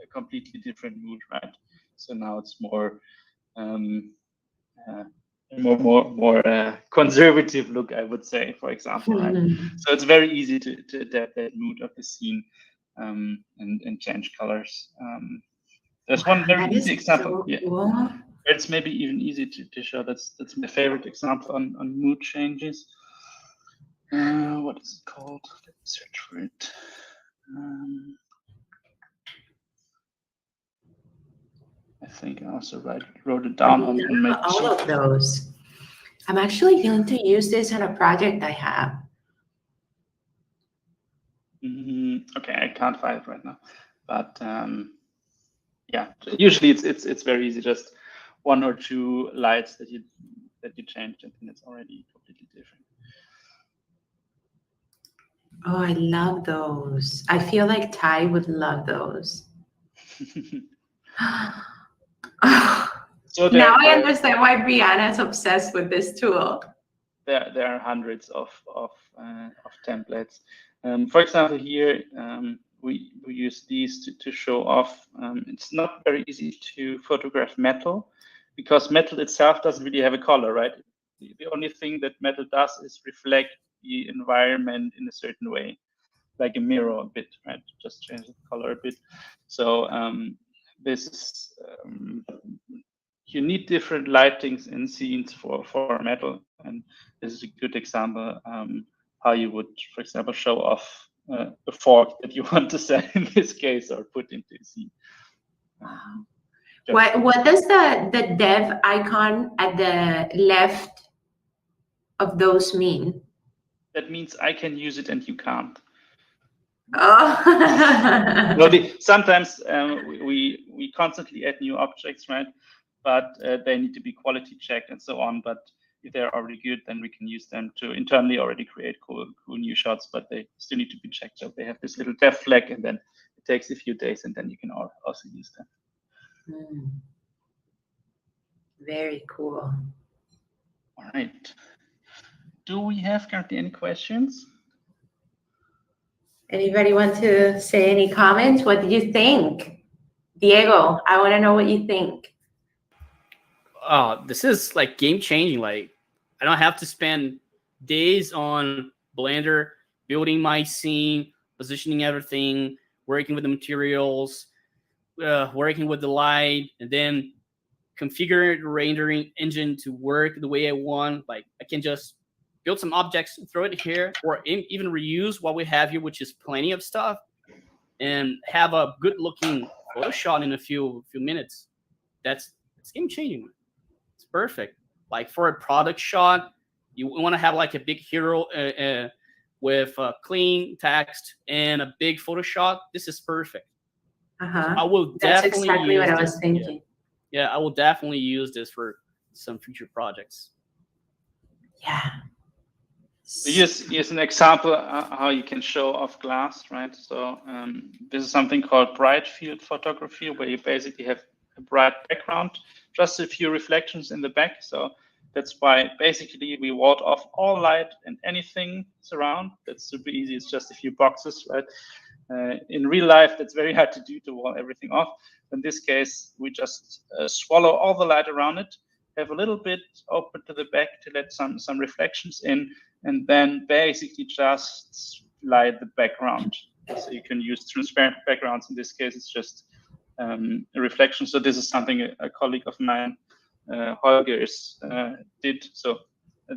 a completely different mood, right? So now it's more conservative look, I would say, for example, right? So it's very easy to adapt that mood of the scene and change colors. There's one very easy example. So cool. It's maybe even easy to show. That's my favorite example on mood changes. What is it called? Let me search for it. I think I also wrote it down on my all sheet. of those. I'm actually going to use this on a project I have. Okay, I can't find it right now, but yeah, usually it's very easy. Just one or two lights that you change, and then it's already completely different. Oh, I love those. I feel like Ty would love those. So now I understand why Brianna's obsessed with this tool. There are hundreds of templates. For example, here we use these to show off. It's not very easy to photograph metal because metal itself doesn't really have a color, right? The only thing that metal does is reflect the environment in a certain way, like a mirror a bit, right? Just change the color a bit. So this is you need different lightings in scenes for metal, and this is a good example how you would, for example, show off a fork that you want to sell in this case or put into a scene. What does the dev icon at the left of those mean? That means I can use it and you can't. Oh. No, sometimes we constantly add new objects, right? But they need to be quality checked and so on. But if they're already good, then we can use them to internally already create cool new shots. But they still need to be checked. So they have this little dev flag, and then it takes a few days, and then you can also use them. Very cool. All right. Do we have currently any questions? Anybody want to say any comments? What did you think? Diego, I want to know what you think. This is like game changing. Like, I don't have to spend days on Blender building my scene, positioning everything, working with the materials, working with the light, and then configure the rendering engine to work the way I want. Like, I can just build some objects, throw it here, or even reuse what we have here, which is plenty of stuff, and have a good looking photo shot in a few minutes. That's game changing. It's perfect. Like for a product shot, you want to have like a big hero with clean text and a big photo shot. This is perfect. I will That's definitely exactly use what I this. was thinking. Yeah, I will definitely use this for some future projects. Yeah. Here's an example how you can show off glass, right? So this is something called bright field photography, where you basically have a bright background, just a few reflections in the back. So that's why basically we ward off all light and anything surround. That's super easy. It's just a few boxes, right? In real life, that's very hard to do, to wall everything off. In this case, we just swallow all the light around it, have a little bit open to the back to let some reflections in, and then basically just light the background. So you can use transparent backgrounds. In this case, it's just a reflection. So this is something a colleague of mine, Holger, did. So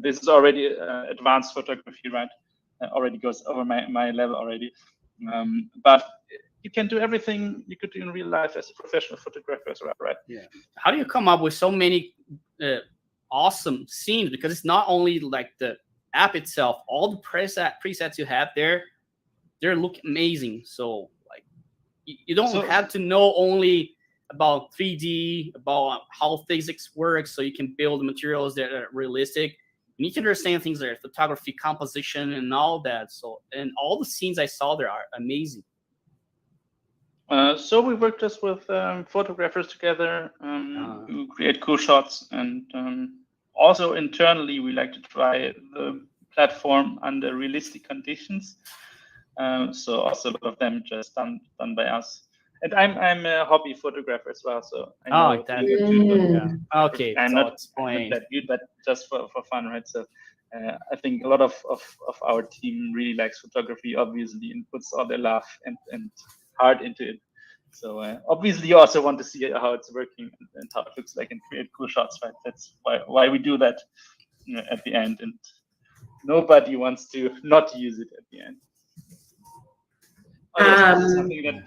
this is already advanced photography, right? Already goes over my level already. But you can do everything you could do in real life as a professional photographer as well, right? Yeah. How do you come up with so many awesome scenes? Because it's not only like the app itself, all the presets you have there, they look amazing. So like you don't have to know only about 3D, about how physics works, so you can build materials that are realistic. You need to understand things like photography, composition, and all that. So, and all the scenes I saw there are amazing. So we work just with photographers together who create cool shots, and also internally we like to try the platform under realistic conditions. So also a lot of them just done by us. And I'm a hobby photographer as well, so I know Okay, I'm so not explain. that good, but just for fun, right? So I think a lot of our team really likes photography, obviously, and puts all their love and heart into it. So obviously, you also want to see how it's working and how it looks like, and create cool shots, right? That's why we do that at the end, and nobody wants to not use it at the end. Oh, yes, this is something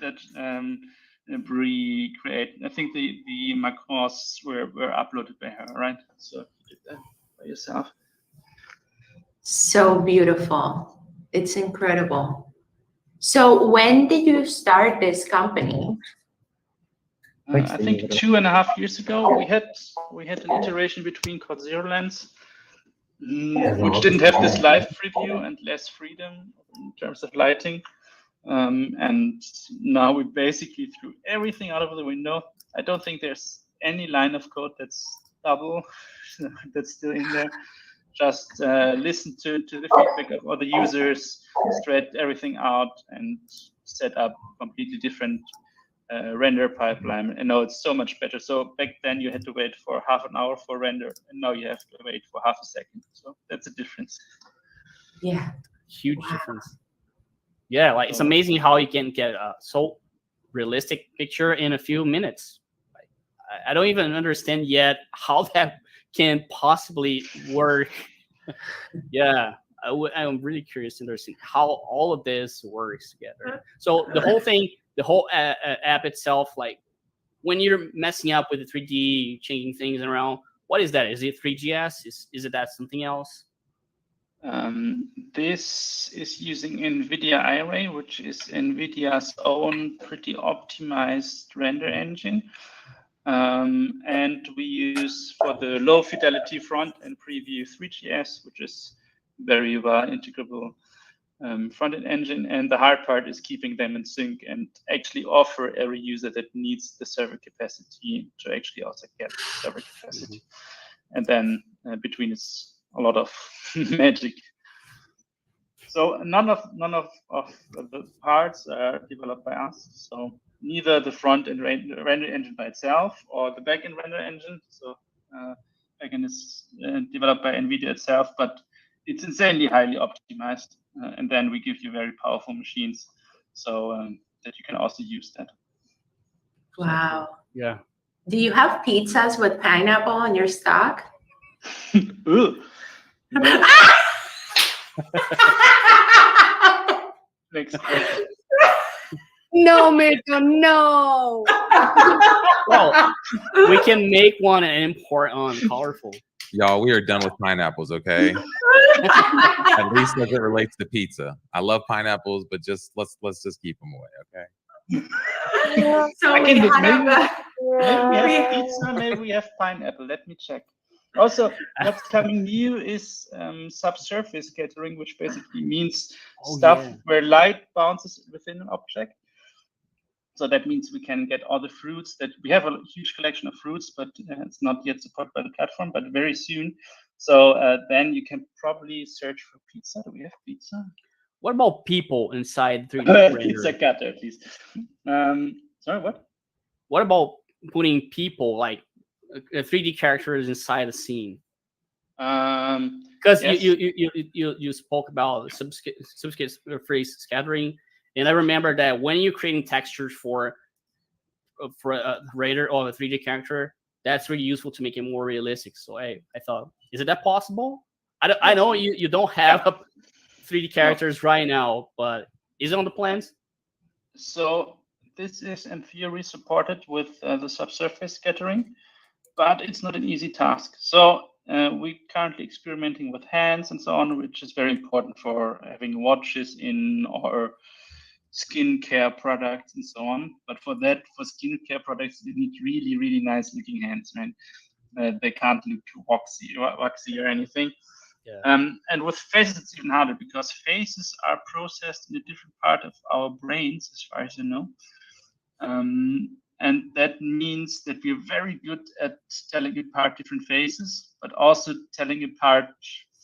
that Brie created. I think the macros were uploaded by her, right? So you did that by yourself. So beautiful. It's incredible. So when did you start this company? I think 2.5 years ago. We had an iteration between called Zero Lens, which didn't have this live preview and less freedom in terms of lighting. And now we basically threw everything out of the window. I don't think there's any line of code that's double that's still in there. Just listen to the feedback of other users, spread everything out, and set up completely different render pipeline. And now it's so much better. So back then you had to wait for half an hour for render, and now you have to wait for half a second. So that's a difference. Yeah, huge difference. Yeah, like it's amazing how you can get a so realistic picture in a few minutes. I don't even understand yet how that can possibly work. Yeah, I'm really curious to understand how all of this works together. So the whole thing, the whole app itself, like when you're messing up with the 3D, changing things around, what is that? Is it 3GS? Is it that something else? This is using NVIDIA Iray, which is NVIDIA's own pretty optimized render engine. And we use for the low fidelity front and preview 3GS, which is very well integrable front-end engine. And the hard part is keeping them in sync and actually offer every user that needs the server capacity to actually also get the server capacity. And then between it's a lot of magic. So none of the parts are developed by us. So neither the front end render engine by itself or the backend render engine. So backend is developed by NVIDIA itself, but it's insanely highly optimized. And then we give you very powerful machines so that you can also use that. wow. Yeah. Do you have pizzas with pineapple on your stock? Ooh. Next question. No, Mirko, no. Well, we can make one and import on Colorful. Y'all, we are done with pineapples, okay? At least as it relates to pizza. I love pineapples, but just let's just keep them away, okay? So I we can do- have Maybe we have pizza, maybe we have pineapple. Let me check. Also, what's coming new is subsurface scattering, which basically means stuff where light bounces within an object. So that means we can get all the fruits that we have a huge collection of fruits, but it's not yet supported by the platform, but very soon. So then you can probably search for pizza. Do we have pizza? What about people inside 3D Pizza render? cutter, at least. Sorry, what? What about putting people like 3D characters inside the scene? Because Yes. you spoke about subsurface scattering, and I remember that when you're creating textures for a render or a 3D character, that's really useful to make it more realistic. So I thought, is it that possible? I know you don't have 3D characters right now, but is it on the plans? So this is in theory supported with the subsurface scattering, but it's not an easy task. So we're currently experimenting with hands and so on, which is very important for having watches in or skincare products and so on. But for skincare products, you need really, really nice looking hands, right? They can't look waxy or anything. Yeah. And with faces, it's even harder because faces are processed in a different part of our brains, as far as I know. And that means that we're very good at telling apart different faces, but also telling apart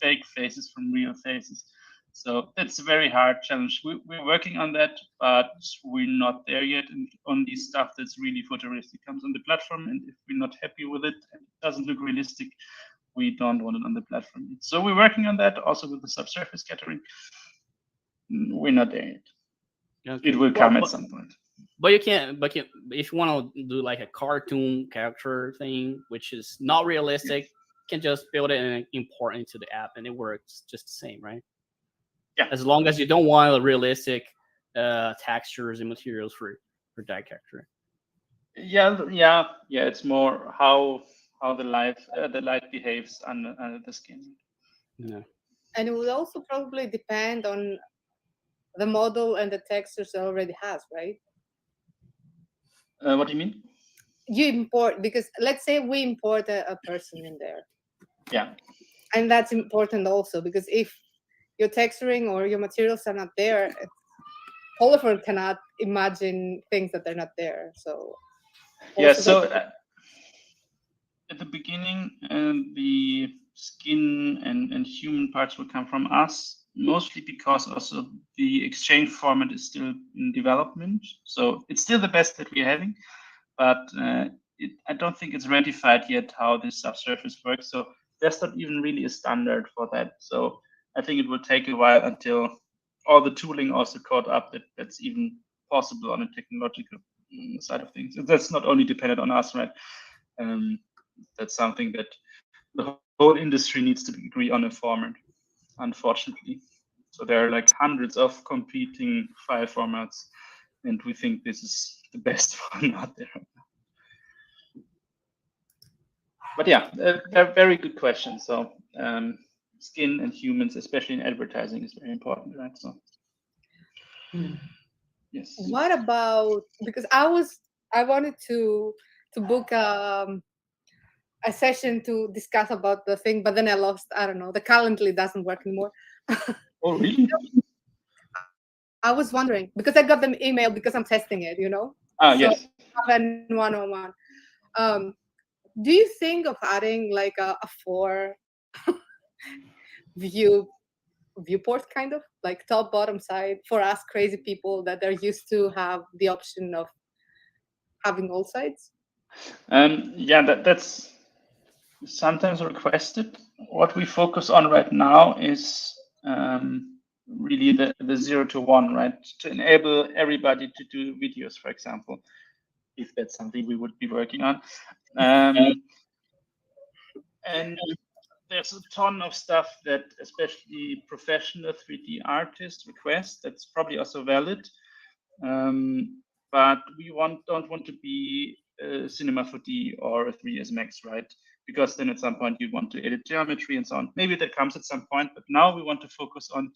fake faces from real faces. So that's a very hard challenge. We're working on that, but we're not there yet. And only stuff that's really photorealistic comes on the platform. And if we're not happy with it and it doesn't look realistic, we don't want it on the platform. So we're working on that also with the subsurface scattering. We're not there yet. Okay. It will come at some point. But you can't. But if you want to do like a cartoon character thing, which is not realistic, you can just build it and import into the app, and it works just the same, right? Yeah. As long as you don't want a realistic textures and materials for that character. Yeah. It's more how the light behaves under the skin. Yeah. And it would also probably depend on the model and the textures it already has, right? What do you mean? You import, because let's say we import a person in there. Yeah. And that's important also, because if your texturing or your materials are not there, Colorful cannot imagine things that they're not there. So yeah. So at the beginning, the skin and human parts will come from us, mostly because also the exchange format is still in development. So it's still the best that we're having, but I don't think it's ratified yet how this subsurface works. So there's not even really a standard for that. So I think it will take a while until all the tooling also caught up that that's even possible on a technological side of things. That's not only dependent on us, right? That's something that the whole industry needs to agree on a format, unfortunately. So there are like hundreds of competing file formats, and we think this is the best one out there. But yeah, they're very good questions. So skin and humans, especially in advertising, is very important, right? So yes. what about, because I wanted to book a session to discuss about the thing, but then I lost, I don't know, the Calendly doesn't work anymore. Oh, really? I was wondering, because I got them email because I'm testing it, Ah, so yes. I have a one-on-one. Do you think of adding like a 4 viewport, kind of like top, bottom, side, for us crazy people that are used to have the option of having all sides? Yeah, that's sometimes requested. What we focus on right now is really the 0 to 1, right? To enable everybody to do videos, for example, if that's something we would be working on. And there's a ton of stuff that especially professional 3D artists request. That's probably also valid. But we don't want to be Cinema 4D or a 3ds Max, right? Because then at some point you want to edit geometry and so on. Maybe that comes at some point, but now we want to focus on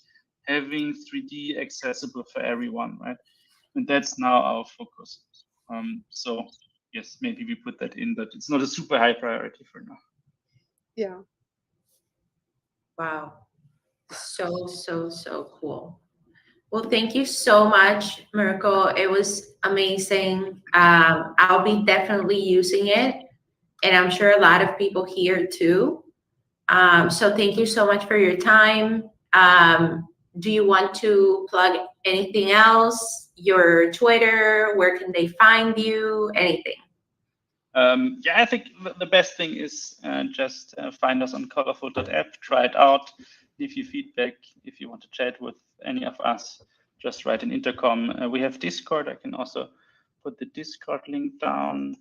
having 3D accessible for everyone, right? And that's now our focus. So yes, maybe we put that in, but it's not a super high priority for now. Yeah. Wow. So cool. Well, thank you so much, Mirko. It was amazing. I'll be definitely using it, and I'm sure a lot of people here too. So thank you so much for your time. Do you want to plug anything else? Your Twitter, where can they find you? Anything? Yeah, I think the best thing is just find us on Colorful.App, try it out, leave your feedback. If you want to chat with any of us, just write an intercom. We have Discord. I can also put the Discord link down.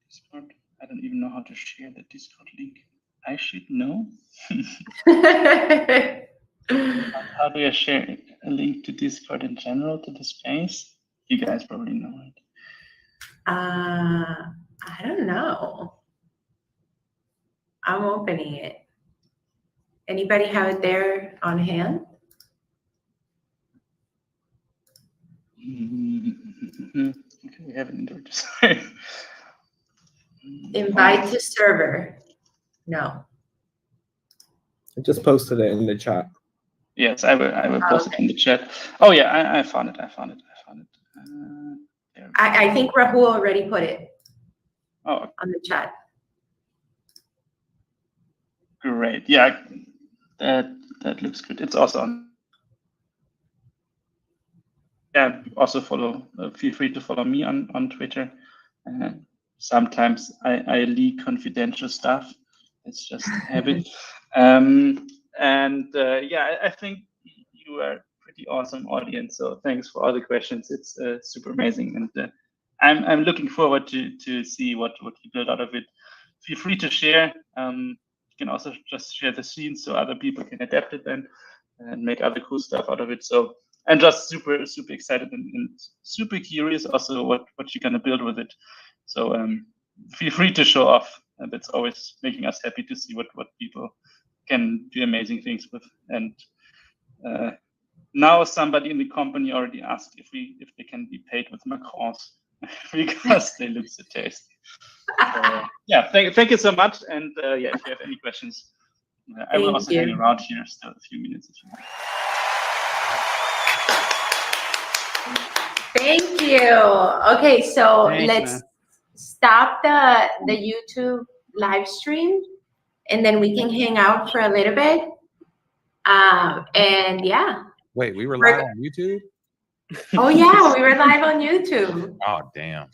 Discord. I don't even know how to share the Discord link. I should know. How do I share a link to Discord in general to the space? You guys probably know it. I don't know. I'm opening it. Anybody have it there on hand? Okay, we have an interpreter. Invite to server. No. I just posted it in the chat. Yes, I will post it in the chat. Oh yeah, I found it. There. I think Rahul already put it Oh, on the chat. great. Yeah, that looks good. It's also on. Yeah, also follow. Feel free to follow me on Twitter. Sometimes I leak confidential stuff. It's just a habit. Yeah, I think you are a pretty awesome audience. So thanks for all the questions. It's super amazing, and I'm looking forward to see what you build out of it. Feel free to share. You can also just share the scenes so other people can adapt it then and make other cool stuff out of it. So I'm just super excited and super curious also what you're gonna build with it. So feel free to show off. That's always making us happy to see what people can do amazing things with. And now somebody in the company already asked if they can be paid with macarons because they look so tasty. Yeah, thank you so much. And yeah, if you have any questions, I will also hang around here still a few minutes if you want. Thank you. Okay, so Thanks, let's man. stop the YouTube live stream, and then we can hang out for a little bit. And yeah. Wait, we were live on YouTube? Oh yeah, we were live on YouTube. Oh, damn.